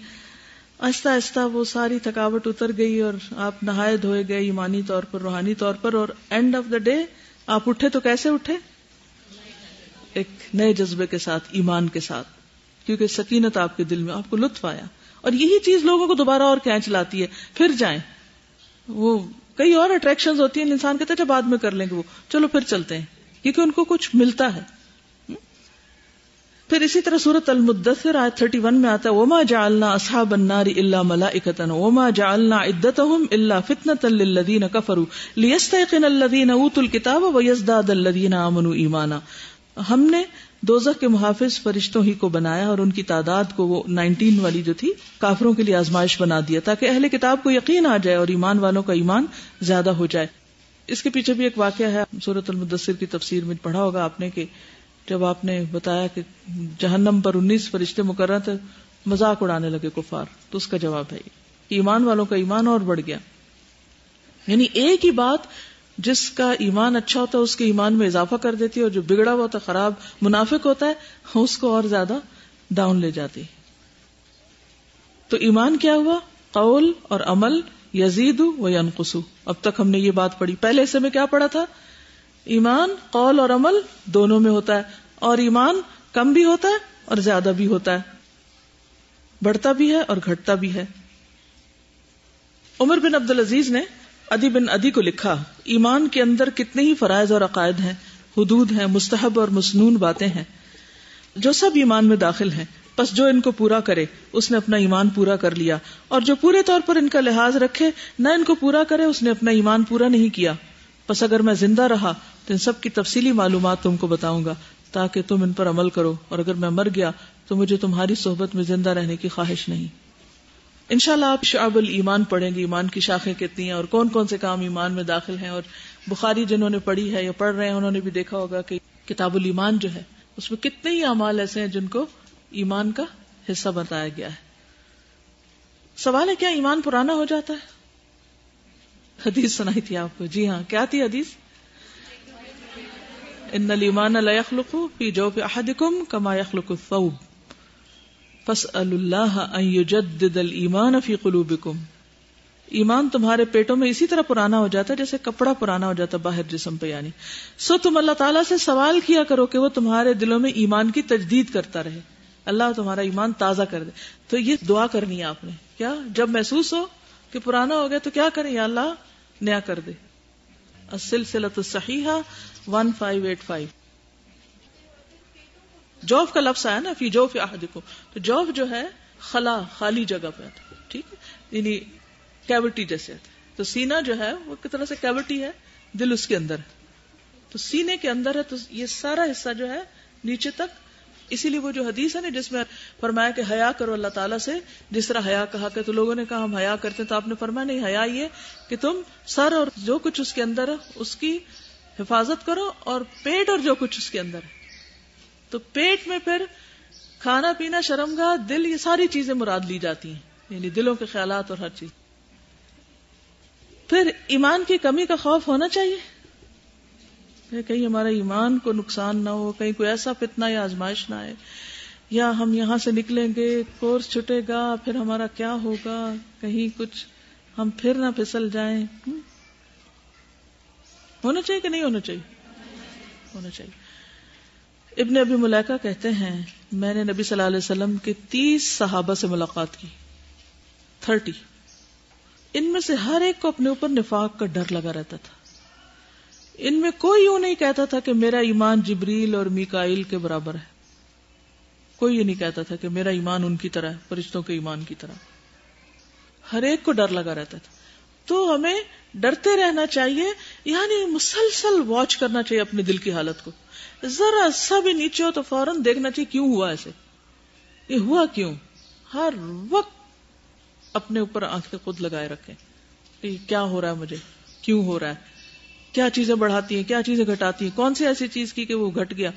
آہستہ آہستہ وہ ساری تھکاوٹ اتر گئی اور آپ نہائے دھوئے گئے ایمانی طور پر، روحانی طور پر، اور اینڈ آف دا ڈے آپ اٹھے تو کیسے اٹھے؟ ایک نئے جذبے کے ساتھ، ایمان کے ساتھ، کیونکہ سکینت آپ کے دل میں، آپ کو لطف آیا. اور یہی چیز لوگوں کو دوبارہ اور کھینچ لاتی ہے، پھر جائیں. وہ کئی اور اٹریکشنز ہوتی ہیں، انسان کہتا ہے جب بعد میں کر لیں گے، وہ چلو پھر چلتے ہیں، کیونکہ ان کو کچھ ملتا ہے. پھر اسی طرح سورۃ المدثر آیت 31 میں آتا ہے وَمَا جَعَلْنَا أَصْحَابَ النَّارِ إِلَّا مَلَائِكَةً وَمَا جَعَلْنَا عِدَّتَهُمْ إِلَّا فِتْنَةً لِلَّذِينَ كَفَرُوا لِيَسْتَيْقِنَ الَّذِينَ أُوتُوا الْكِتَابَ وَيَزْدَادَ الَّذِينَ آمَنُوا إِيمَانًا. ہم نے دوزخ کے محافظ فرشتوں ہی کو بنایا اور ان کی تعداد کو وہ 19 والی جو تھی کافروں کے لیے آزمائش بنا دیا تاکہ اہل کتاب کو یقین آ جائے اور ایمان والوں کا ایمان زیادہ ہو جائے. اس کے پیچھے بھی ایک واقعہ ہے، سورۃ المدثر کی تفسیر میں پڑھا ہوگا آپ نے کہ جب آپ نے بتایا کہ جہنم پر 19 فرشتے مقرر تھے، مذاق اڑانے لگے کفار، تو اس کا جواب ہے کہ ایمان والوں کا ایمان اور بڑھ گیا. یعنی ایک ہی بات جس کا ایمان اچھا ہوتا ہے اس کے ایمان میں اضافہ کر دیتی ہے، اور جو بگڑا ہوا ہوتا ہے، خراب منافق ہوتا ہے، اس کو اور زیادہ ڈاؤن لے جاتی. تو ایمان کیا ہوا؟ قول اور عمل یزید و ینقص. اب تک ہم نے یہ بات پڑھی. پہلے حصے میں کیا پڑھا تھا؟ ایمان قول اور عمل دونوں میں ہوتا ہے، اور ایمان کم بھی ہوتا ہے اور زیادہ بھی ہوتا ہے، بڑھتا بھی ہے اور گھٹتا بھی ہے. عمر بن عبدالعزیز نے عدی بن عدی کو لکھا، ایمان کے اندر کتنے ہی فرائض اور عقائد ہیں، حدود ہیں، مستحب اور مسنون باتیں ہیں جو سب ایمان میں داخل ہیں. پس جو ان کو پورا کرے اس نے اپنا ایمان پورا کر لیا، اور جو پورے طور پر ان کا لحاظ رکھے نہ ان کو پورا کرے اس نے اپنا ایمان پورا نہیں کیا. پس اگر میں زندہ رہا تو ان سب کی تفصیلی معلومات تم کو بتاؤں گا تاکہ تم ان پر عمل کرو، اور اگر میں مر گیا تو مجھے تمہاری صحبت میں زندہ رہنے کی خواہش نہیں. انشاءاللہ آپ شعب الایمان پڑھیں گے، ایمان کی شاخیں کتنی ہیں اور کون کون سے کام ایمان میں داخل ہیں. اور بخاری جنہوں نے پڑھی ہے یا پڑھ رہے ہیں انہوں نے بھی دیکھا ہوگا کہ کتاب الایمان جو ہے اس میں کتنے ہی اعمال ایسے ہیں جن کو ایمان کا حصہ بتایا گیا ہے. سوال ہے کیا ایمان پرانا ہو جاتا ہے؟ حدیث سنائی تھی آپ کو. جی ہاں، کیا تھی حدیث؟ ان الایمان لا یخلق فی جوف احدکم کما یخلق الثوب فاسألوا اللہ ان یجدد الایمان فی قلوبکم. ایمان تمہارے پیٹوں میں اسی طرح پرانا ہو جاتا ہے جیسے کپڑا پرانا ہو جاتا ہے باہر جسم پہ. یعنی سو تم اللہ تعالیٰ سے سوال کیا کرو کہ وہ تمہارے دلوں میں ایمان کی تجدید کرتا رہے، اللہ تمہارا ایمان تازہ کر دے. تو یہ دعا کرنی ہے آپ نے. کیا جب محسوس ہو کہ پرانا ہو گیا تو کیا کریں؟ یا اللہ نیا کر دے. السلسلۃ الصحیحہ 1585. جوف کا لفظ آیا نا، فی جوف احدکم، تو جوف جو ہے خلا، خالی جگہ پہ آتا ہے، ٹھیک ہے، یعنی کیوٹی جیسے آتا ہے. تو سینہ جو ہے وہ کس طرح سے کیوٹی ہے، دل اس کے اندر ہے، تو سینے کے اندر ہے، تو یہ سارا حصہ جو ہے نیچے تک. اسی لیے وہ جو حدیث ہے نا جس میں فرمایا کہ حیا کرو اللہ تعالیٰ سے جس طرح حیا کہا کہ، تو لوگوں نے کہا ہم حیا کرتے ہیں، تو آپ نے فرمایا نہیں، حیا یہ کہ تم سر اور جو کچھ اس کے اندر ہے اس کی حفاظت کرو، اور پیٹ اور جو کچھ اس کے اندر ہے. تو پیٹ میں پھر کھانا پینا، شرمگاہ، دل، یہ ساری چیزیں مراد لی جاتی ہیں، یعنی دلوں کے خیالات اور ہر چیز. پھر ایمان کی کمی کا خوف ہونا چاہیے، کہیں ہمارا ایمان کو نقصان نہ ہو، کہیں کوئی ایسا فتنہ یا آزمائش نہ آئے، یا ہم یہاں سے نکلیں گے کورس چھٹے گا پھر ہمارا کیا ہوگا، کہیں کچھ ہم پھر نہ پھسل جائیں. ہونا چاہیے کہ نہیں ہونا چاہیے؟ ہونا چاہیے. ابن ابی ملیکہ کہتے ہیں میں نے نبی صلی اللہ علیہ وسلم کے 30 صحابہ سے ملاقات کی. 30. ان میں سے ہر ایک کو اپنے اوپر نفاق کا ڈر لگا رہتا تھا. ان میں کوئی یوں نہیں کہتا تھا کہ میرا ایمان جبریل اور میکائیل کے برابر ہے. کوئی یہ نہیں کہتا تھا کہ میرا ایمان ان کی طرح ہے، فرشتوں کے ایمان کی طرح. ہر ایک کو ڈر لگا رہتا تھا. تو ہمیں ڈرتے رہنا چاہیے، یعنی مسلسل واچ کرنا چاہیے اپنے دل کی حالت کو. ذرا سا بھی نیچے ہو تو فوراً دیکھنا چاہیے کیوں ہوا ایسے، یہ ہوا کیوں. ہر وقت اپنے اوپر آنکھیں خود لگائے رکھیں کہ کیا ہو رہا ہے، مجھے کیوں ہو رہا ہے، کیا چیزیں بڑھاتی ہیں، کیا چیزیں گھٹاتی ہیں، کون سی ایسی چیز کی کہ وہ گھٹ گیا.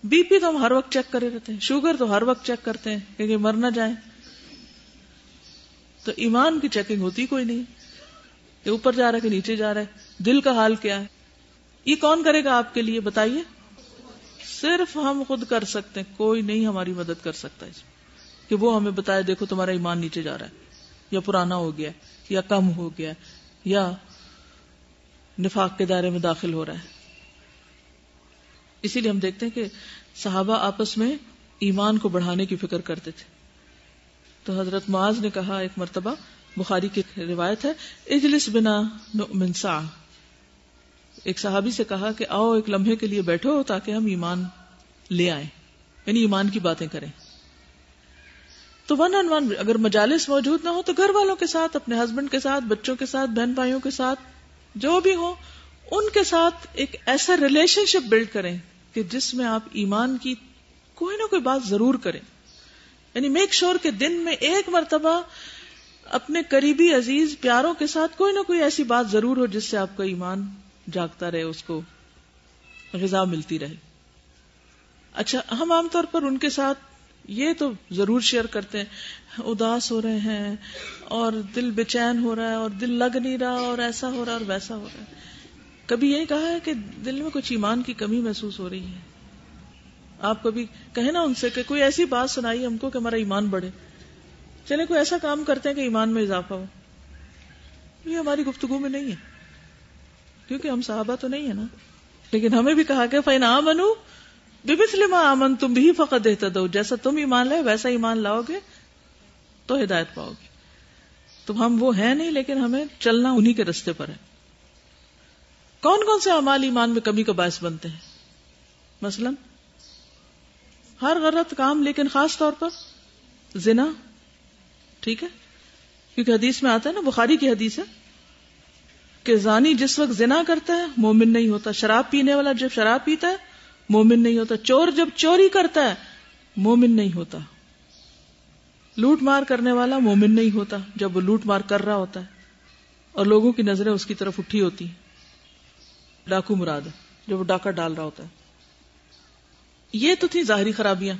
بی پی تو ہم ہر وقت چیک کرے رہتے ہیں، شوگر تو ہر وقت چیک کرتے ہیں کہ مر نہ جائیں. تو ایمان کی چیکنگ ہوتی کوئی نہیں کہ اوپر جا رہا ہے کہ نیچے جا رہا ہے. دل کا حال کیا ہے، یہ کون کرے گا آپ کے لیے بتائیے؟ صرف ہم خود کر سکتے ہیں، کوئی نہیں ہماری مدد کر سکتا اس میں کہ وہ ہمیں بتائے دیکھو تمہارا ایمان نیچے جا رہا ہے، یا پرانا ہو گیا، یا کم ہو گیا، یا نفاق کے دائرے میں داخل ہو رہا ہے. اسی لیے ہم دیکھتے ہیں کہ صحابہ آپس میں ایمان کو بڑھانے کی فکر کرتے تھے. تو حضرت معاذ نے کہا ایک مرتبہ، بخاری کی روایت ہے، اجلس بنا نؤمن ساعہ. ایک صحابی سے کہا کہ آؤ ایک لمحے کے لیے بیٹھو تاکہ ہم ایمان لے آئیں، یعنی ایمان کی باتیں کریں. تو ون آن ون اگر مجالس موجود نہ ہو تو گھر والوں کے ساتھ، اپنے ہسبینڈ کے ساتھ، بچوں کے ساتھ، بہن بھائیوں کے ساتھ، جو بھی ہو ان کے ساتھ ایک ایسا ریلیشن شپ بلڈ کریں کہ جس میں آپ ایمان کی کوئی نہ کوئی بات ضرور کریں. یعنی میک شور کہ دن میں ایک مرتبہ اپنے قریبی عزیز پیاروں کے ساتھ کوئی نہ کوئی ایسی بات ضرور ہو جس سے آپ کا ایمان جاگتا رہے، اس کو غذا ملتی رہے. اچھا، ہم عام طور پر ان کے ساتھ یہ تو ضرور شیئر کرتے ہیں اداس ہو رہے ہیں اور دل بے چین ہو رہا ہے اور دل لگ نہیں رہا اور ایسا ہو رہا ہے اور ویسا ہو رہا ہے. کبھی یہی کہا ہے کہ دل میں کچھ ایمان کی کمی محسوس ہو رہی ہے. آپ کبھی کہیں نا ان سے کہ کوئی ایسی بات سنائی ہم کو کہ ہمارا ایمان بڑھے، چلے کوئی ایسا کام کرتے ہیں کہ ایمان میں اضافہ ہو. یہ ہماری گفتگو میں نہیں ہے کیونکہ ہم صحابہ تو نہیں ہے نا. لیکن ہمیں بھی کہا کہ فَإِنْ آمَنُوا بِمِثْلِ مَا آمَنْتُمْ بِهِ فَقَدْ اهْتَدَوْا، جیسا تم ایمان لائے ویسا ایمان لاؤ گے تو ہدایت پاؤ گے. تو ہم وہ ہیں نہیں، لیکن ہمیں چلنا انہی کے رستے پر ہے. کون کون سے اعمال ایمان میں کمی کا باعث بنتے ہیں؟ مثلا ہر غلط کام، لیکن خاص طور پر زنا. ٹھیک ہے، کیونکہ حدیث میں آتا ہے نا، بخاری کی حدیث ہے کہ زانی جس وقت زنا کرتا ہے مومن نہیں ہوتا، شراب پینے والا جب شراب پیتا ہے مومن نہیں ہوتا، چور جب چوری کرتا ہے مومن نہیں ہوتا، لوٹ مار کرنے والا مومن نہیں ہوتا جب وہ لوٹ مار کر رہا ہوتا ہے اور لوگوں کی نظریں اس کی طرف اٹھی ہوتی ہیں. ڈاکو مراد ہے جب وہ ڈاکہ ڈال رہا ہوتا ہے. یہ تو تھی ظاہری خرابیاں.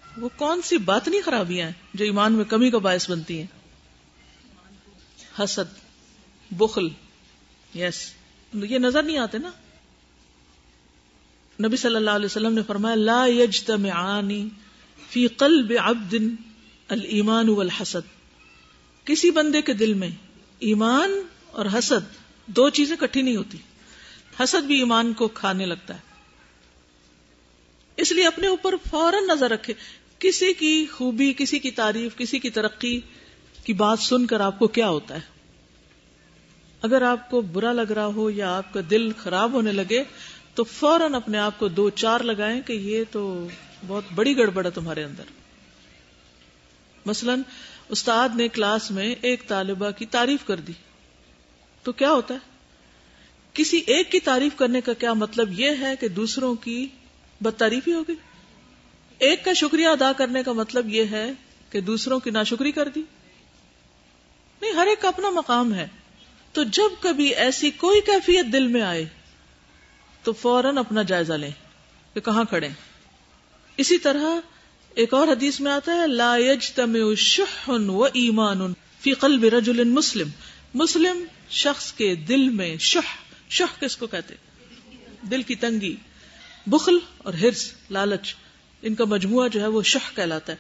وہ کون سی باطنی خرابیاں ہیں جو ایمان میں کمی کا باعث بنتی ہیں؟ حسد، بخل. یس، یہ نظر نہیں آتے نا. نبی صلی اللہ علیہ وسلم نے فرمایا لا یجتمعان فی قلب عبد الایمان والحسد. کسی بندے کے دل میں ایمان اور حسد دو چیزیں اکٹھی نہیں ہوتی. حسد بھی ایمان کو کھانے لگتا ہے. اس لیے اپنے اوپر فوراً نظر رکھے. کسی کی خوبی، کسی کی تعریف، کسی کی ترقی کی بات سن کر آپ کو کیا ہوتا ہے؟ اگر آپ کو برا لگ رہا ہو یا آپ کا دل خراب ہونے لگے تو فوراً اپنے آپ کو 2-4 لگائیں کہ یہ تو بہت بڑی گڑبڑ ہے تمہارے اندر. مثلا استاد نے کلاس میں ایک طالبہ کی تعریف کر دی تو کیا ہوتا ہے؟ کسی ایک کی تعریف کرنے کا کیا مطلب یہ ہے کہ دوسروں کی بدتعریفی ہوگی؟ ایک کا شکریہ ادا کرنے کا مطلب یہ ہے کہ دوسروں کی ناشکری کر دی؟ نہیں، ہر ایک کا اپنا مقام ہے. تو جب کبھی ایسی کوئی کیفیت دل میں آئے تو فوراً اپنا جائزہ لیں کہ کہاں کھڑے. اسی طرح ایک اور حدیث میں آتا ہے لا یجتمع شح و ایمان فی قلب رجل مسلم. مسلم شخص کے دل میں شح کس کو کہتے؟ دل کی تنگی، بخل اور حرص، لالچ، ان کا مجموعہ جو ہے وہ شح کہلاتا ہے.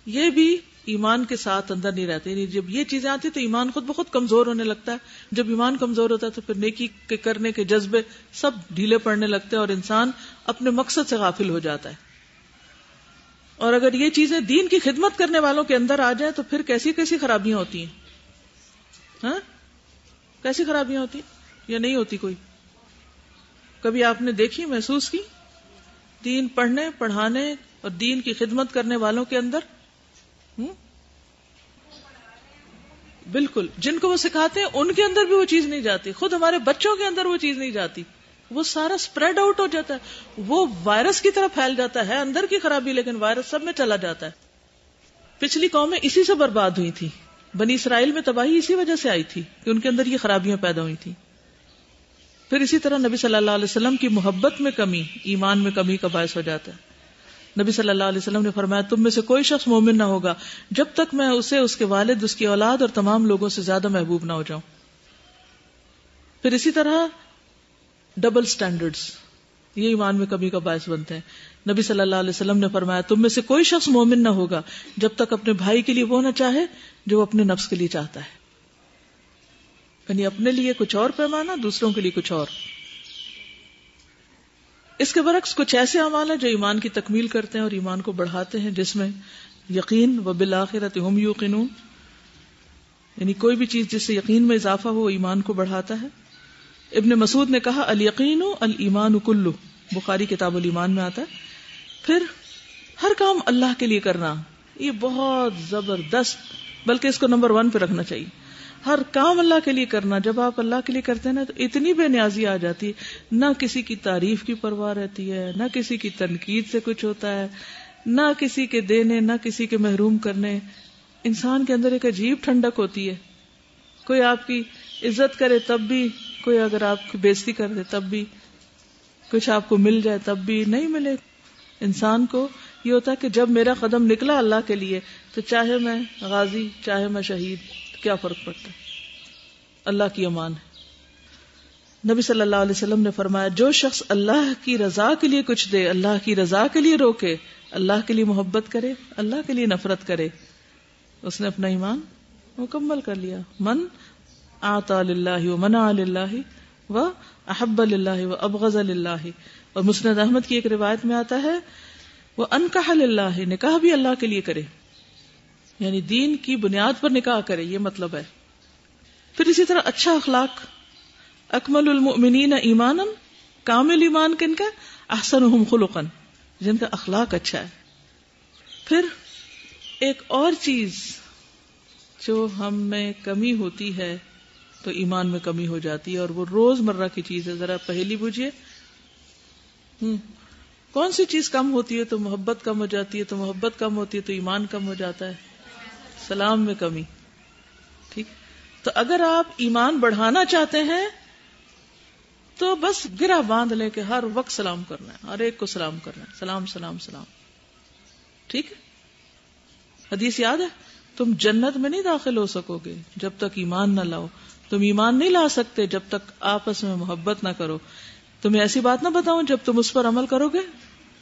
یہ بھی ایمان کے ساتھ اندر نہیں رہتے. یعنی جب یہ چیزیں آتی تو ایمان خود بخود کمزور ہونے لگتا ہے. جب ایمان کمزور ہوتا ہے تو پھر نیکی کے کرنے کے جذبے سب ڈھیلے پڑنے لگتے ہیں اور انسان اپنے مقصد سے غافل ہو جاتا ہے. اور اگر یہ چیزیں دین کی خدمت کرنے والوں کے اندر آ جائیں تو پھر کیسی کیسی خرابیاں ہوتی ہیں. ہاں کیسی خرابیاں ہوتی ہیں یا نہیں ہوتی کوئی؟ کبھی آپ نے دیکھی, محسوس کی دین پڑھنے پڑھانے اور دین کی خدمت کرنے والوں کے اندر؟ بالکل, جن کو وہ سکھاتے ہیں ان کے اندر بھی وہ چیز نہیں جاتی. خود ہمارے بچوں کے اندر وہ چیز نہیں جاتی. وہ سارا سپریڈ آؤٹ ہو جاتا ہے, وہ وائرس کی طرح پھیل جاتا ہے. اندر کی خرابی لیکن وائرس سب میں چلا جاتا ہے. پچھلی قومیں اسی سے برباد ہوئی تھی. بنی اسرائیل میں تباہی اسی وجہ سے آئی تھی کہ ان کے اندر یہ خرابیاں پیدا ہوئی تھی. پھر اسی طرح نبی صلی اللہ علیہ وسلم کی محبت میں کمی ایمان میں کمی کا باعث ہو جاتا ہے. نبی صلی اللہ علیہ وسلم نے فرمایا تم میں سے کوئی شخص مومن نہ ہوگا جب تک میں اسے, اس کے والد, اس کی اولاد اور تمام لوگوں سے زیادہ محبوب نہ ہو جاؤں. پھر اسی طرح ڈبل سٹینڈرڈز یہ ایمان میں کمی کا باعث بنتے ہیں. نبی صلی اللہ علیہ وسلم نے فرمایا تم میں سے کوئی شخص مومن نہ ہوگا جب تک اپنے بھائی کے لیے وہ نہ چاہے جو اپنے نفس کے لیے چاہتا ہے. یعنی اپنے لیے کچھ اور پیمانہ, دوسروں کے لیے کچھ اور. اس کے برعکس کچھ ایسے اعمال ہیں جو ایمان کی تکمیل کرتے ہیں اور ایمان کو بڑھاتے ہیں, جس میں یقین و بالآخرۃ ہم یوقنون, یعنی کوئی بھی چیز جس سے یقین میں اضافہ ہو ایمان کو بڑھاتا ہے. ابن مسعود نے کہا الیقین الایمان کلہ, بخاری کتاب الایمان میں آتا ہے. پھر ہر کام اللہ کے لیے کرنا, یہ بہت زبردست, بلکہ اس کو نمبر 1 پہ رکھنا چاہیے. ہر کام اللہ کے لیے کرنا. جب آپ اللہ کے لیے کرتے ہیں نا تو اتنی بے نیازی آ جاتی ہے, نہ کسی کی تعریف کی پرواہ رہتی ہے, نہ کسی کی تنقید سے کچھ ہوتا ہے, نہ کسی کے دینے, نہ کسی کے محروم کرنے. انسان کے اندر ایک عجیب ٹھنڈک ہوتی ہے. کوئی آپ کی عزت کرے تب بھی, کوئی اگر آپ کی بےزتی کر دے تب بھی, کچھ آپ کو مل جائے تب بھی, نہیں ملے. انسان کو یہ ہوتا ہے کہ جب میرا قدم نکلا اللہ کے لیے تو چاہے میں غازی چاہے میں شہید, کیا فرق پڑتا ہے, اللہ کی امان ہے. نبی صلی اللہ علیہ وسلم نے فرمایا جو شخص اللہ کی رضا کے لیے کچھ دے, اللہ کی رضا کے لیے روکے, اللہ کے لیے محبت کرے, اللہ کے لیے نفرت کرے, اس نے اپنا ایمان مکمل کر لیا. من اعطى للہ ومنع للہ واحب للہ وابغض للہ. اور مسند احمد کی ایک روایت میں آتا ہے وانکح للہ, نکاح بھی اللہ کے لیے کرے, یعنی دین کی بنیاد پر نکاح کرے, یہ مطلب ہے. پھر اسی طرح اچھا اخلاق, اکمل المؤمنین ایمانا, کامل ایمان کن کا, احسنہم خلقا, جن کا اخلاق اچھا ہے. پھر ایک اور چیز جو ہم میں کمی ہوتی ہے تو ایمان میں کمی ہو جاتی ہے, اور وہ روز مرہ کی چیز ہے. ذرا پہلی بوجھیے, کون سی چیز کم ہوتی ہے تو محبت کم ہو جاتی ہے, تو محبت کم ہوتی ہے تو ایمان کم ہو جاتا ہے؟ سلام میں کمی. ٹھیک, تو اگر آپ ایمان بڑھانا چاہتے ہیں تو بس گرہ باندھ لیں کہ ہر وقت سلام کرنا ہے, ہر ایک کو سلام کرنا ہے, سلام سلام سلام. ٹھیک ہے, حدیث یاد ہے, تم جنت میں نہیں داخل ہو سکو گے جب تک ایمان نہ لاؤ. تم ایمان نہیں لا سکتے جب تک آپس میں محبت نہ کرو. تمہیں ایسی بات نہ بتاؤں جب تم اس پر عمل کرو گے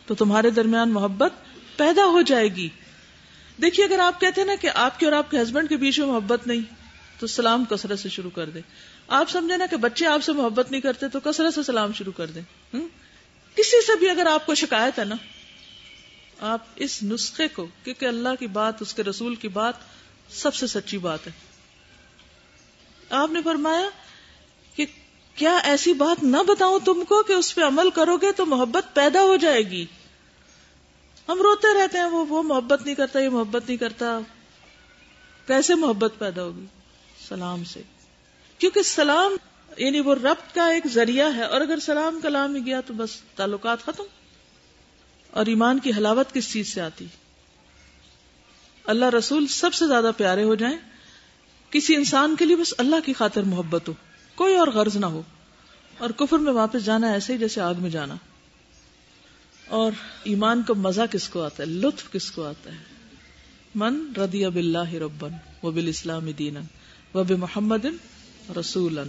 تو تمہارے درمیان محبت پیدا ہو جائے گی. دیکھیے, اگر آپ کہتے ہیں نا کہ آپ کے اور آپ کے ہسبینڈ کے بیچ میں محبت نہیں تو سلام کثرت سے شروع کر دیں. آپ سمجھے نا کہ بچے آپ سے محبت نہیں کرتے تو کثرت سے سلام شروع کر دیں. کسی سے بھی اگر آپ کو شکایت ہے نا, آپ اس نسخے کو, کیونکہ اللہ کی بات, اس کے رسول کی بات سب سے سچی بات ہے. آپ نے فرمایا کہ کیا ایسی بات نہ بتاؤں تم کو کہ اس پہ عمل کرو گے تو محبت پیدا ہو جائے گی. ہم روتے رہتے ہیں وہ محبت نہیں کرتا, یہ محبت نہیں کرتا. کیسے محبت پیدا ہوگی؟ سلام سے. کیونکہ سلام یعنی وہ ربط کا ایک ذریعہ ہے, اور اگر سلام کلام ہی گیا تو بس تعلقات ختم. اور ایمان کی حلاوت کس چیز سے آتی؟ اللہ رسول سب سے زیادہ پیارے ہو جائیں, کسی انسان کے لیے بس اللہ کی خاطر محبت ہو, کوئی اور غرض نہ ہو, اور کفر میں واپس جانا ایسے ہی جیسے آگ میں جانا. اور ایمان کا مزہ کس کو آتا ہے, لطف کس کو آتا ہے؟ من رضی باللہ ربا وبالاسلام دینا وبمحمد رسولا.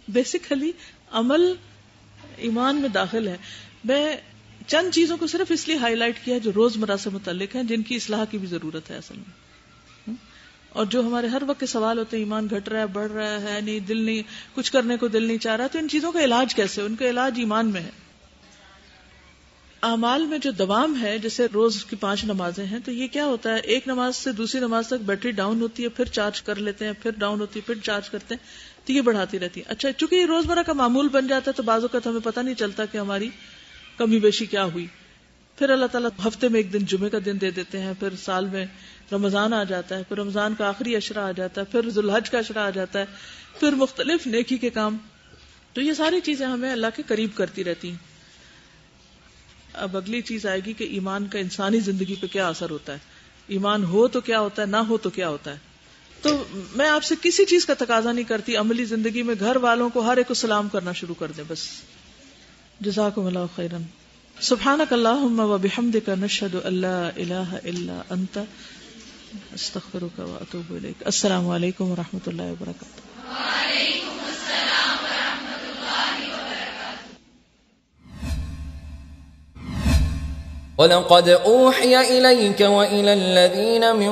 بیسیکلی عمل ایمان میں داخل ہے. میں چند چیزوں کو صرف اس لیے ہائی لائٹ کیا جو روزمرہ سے متعلق ہیں، جن کی اصلاح کی بھی ضرورت ہے اصل میں، اور جو ہمارے ہر وقت کے سوال ہوتے ہیں، ایمان گھٹ رہا ہے، بڑھ رہا ہے نہیں، دل نہیں، کچھ کرنے کو دل نہیں چاہ رہا، تو ان چیزوں کا علاج کیسے؟ ان کا علاج ایمان میں ہے۔ اعمال میں جو دوام ہے، جیسے روز کی 5 نمازیں ہیں، تو یہ کیا ہوتا ہے، ایک نماز سے دوسری نماز تک بیٹری ڈاؤن ہوتی ہے، پھر چارج کر لیتے ہیں، پھر ڈاؤن ہوتی ہے، پھر چارج کرتے ہیں، تو یہ بڑھاتی رہتی ہے۔ اچھا، چونکہ یہ روزمرہ کا معمول بن جاتا ہے تو بعض اوقات ہمیں پتہ نہیں چلتا کہ ہماری کمی بیشی کیا ہوئی۔ پھر اللہ تعالیٰ ہفتے میں ایک دن جمعے کا دن دے دیتے ہیں، پھر سال میں رمضان آ جاتا ہے، پھر رمضان کا آخری عشرہ آ جاتا ہے، پھر ذو الحج کا عشرہ آ جاتا ہے، پھر مختلف نیکی کے کام، تو یہ ساری چیزیں ہمیں اللہ کے قریب کرتی رہتی ہیں۔ اب اگلی چیز آئے گی کہ ایمان کا انسانی زندگی پہ کیا اثر ہوتا ہے، ایمان ہو تو کیا ہوتا ہے، نہ ہو تو کیا ہوتا ہے۔ تو میں آپ سے کسی چیز کا تقاضا نہیں کرتی، عملی زندگی میں گھر والوں کو ہر ایک کو سلام کرنا شروع کر دیں بس۔ جزاکم اللہ خیرا۔ سبحانک اللہم و بحمدک، نشہد ان لا الہ الا انت، استغفرک و اتوب الیک۔ السلام علیکم و رحمۃ اللہ وبرکاتہ۔ وَلَقَدْ أُوحِيَ إِلَيْكَ وَإِلَى الَّذِينَ مِن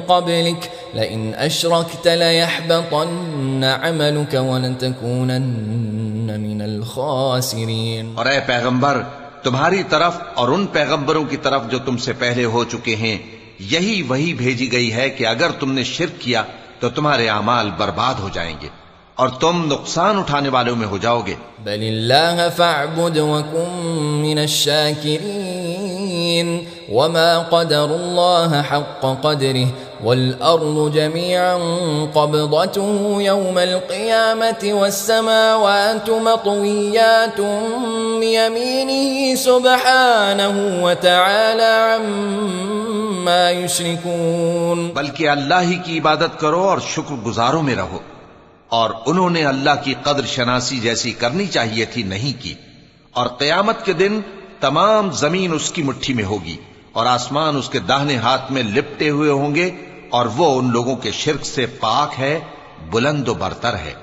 قَبْلِكَ لَئِنْ أَشْرَكْتَ لَيَحْبَطَنَّ عَمَلُكَ وَلَتَكُونَنَّ مِنَ الْخَاسِرِينَ۔ اور اے پیغمبر، تمہاری طرف اور ان پیغمبروں کی طرف جو تم سے پہلے ہو چکے ہیں یہی وہی بھیجی گئی ہے کہ اگر تم نے شرک کیا تو تمہارے اعمال برباد ہو جائیں گے اور تم نقصان اٹھانے والوں میں ہو جاؤ گے۔ بل اللہ فاعبد وکن من الشاکرین وما قدر اللہ حق قدره والارض جميعا قبضته يوم القيامة والسماوات مطويات بيمينه سبحانه وتعالى عما يشركون۔ بلکہ اللہ ہی کی عبادت کرو اور شکر گزاروں میں رہو، اور انہوں نے اللہ کی قدر شناسی جیسی کرنی چاہیے تھی نہیں کی، اور قیامت کے دن تمام زمین اس کی مٹھی میں ہوگی اور آسمان اس کے داہنے ہاتھ میں لپٹے ہوئے ہوں گے، اور وہ ان لوگوں کے شرک سے پاک ہے، بلند و برتر ہے۔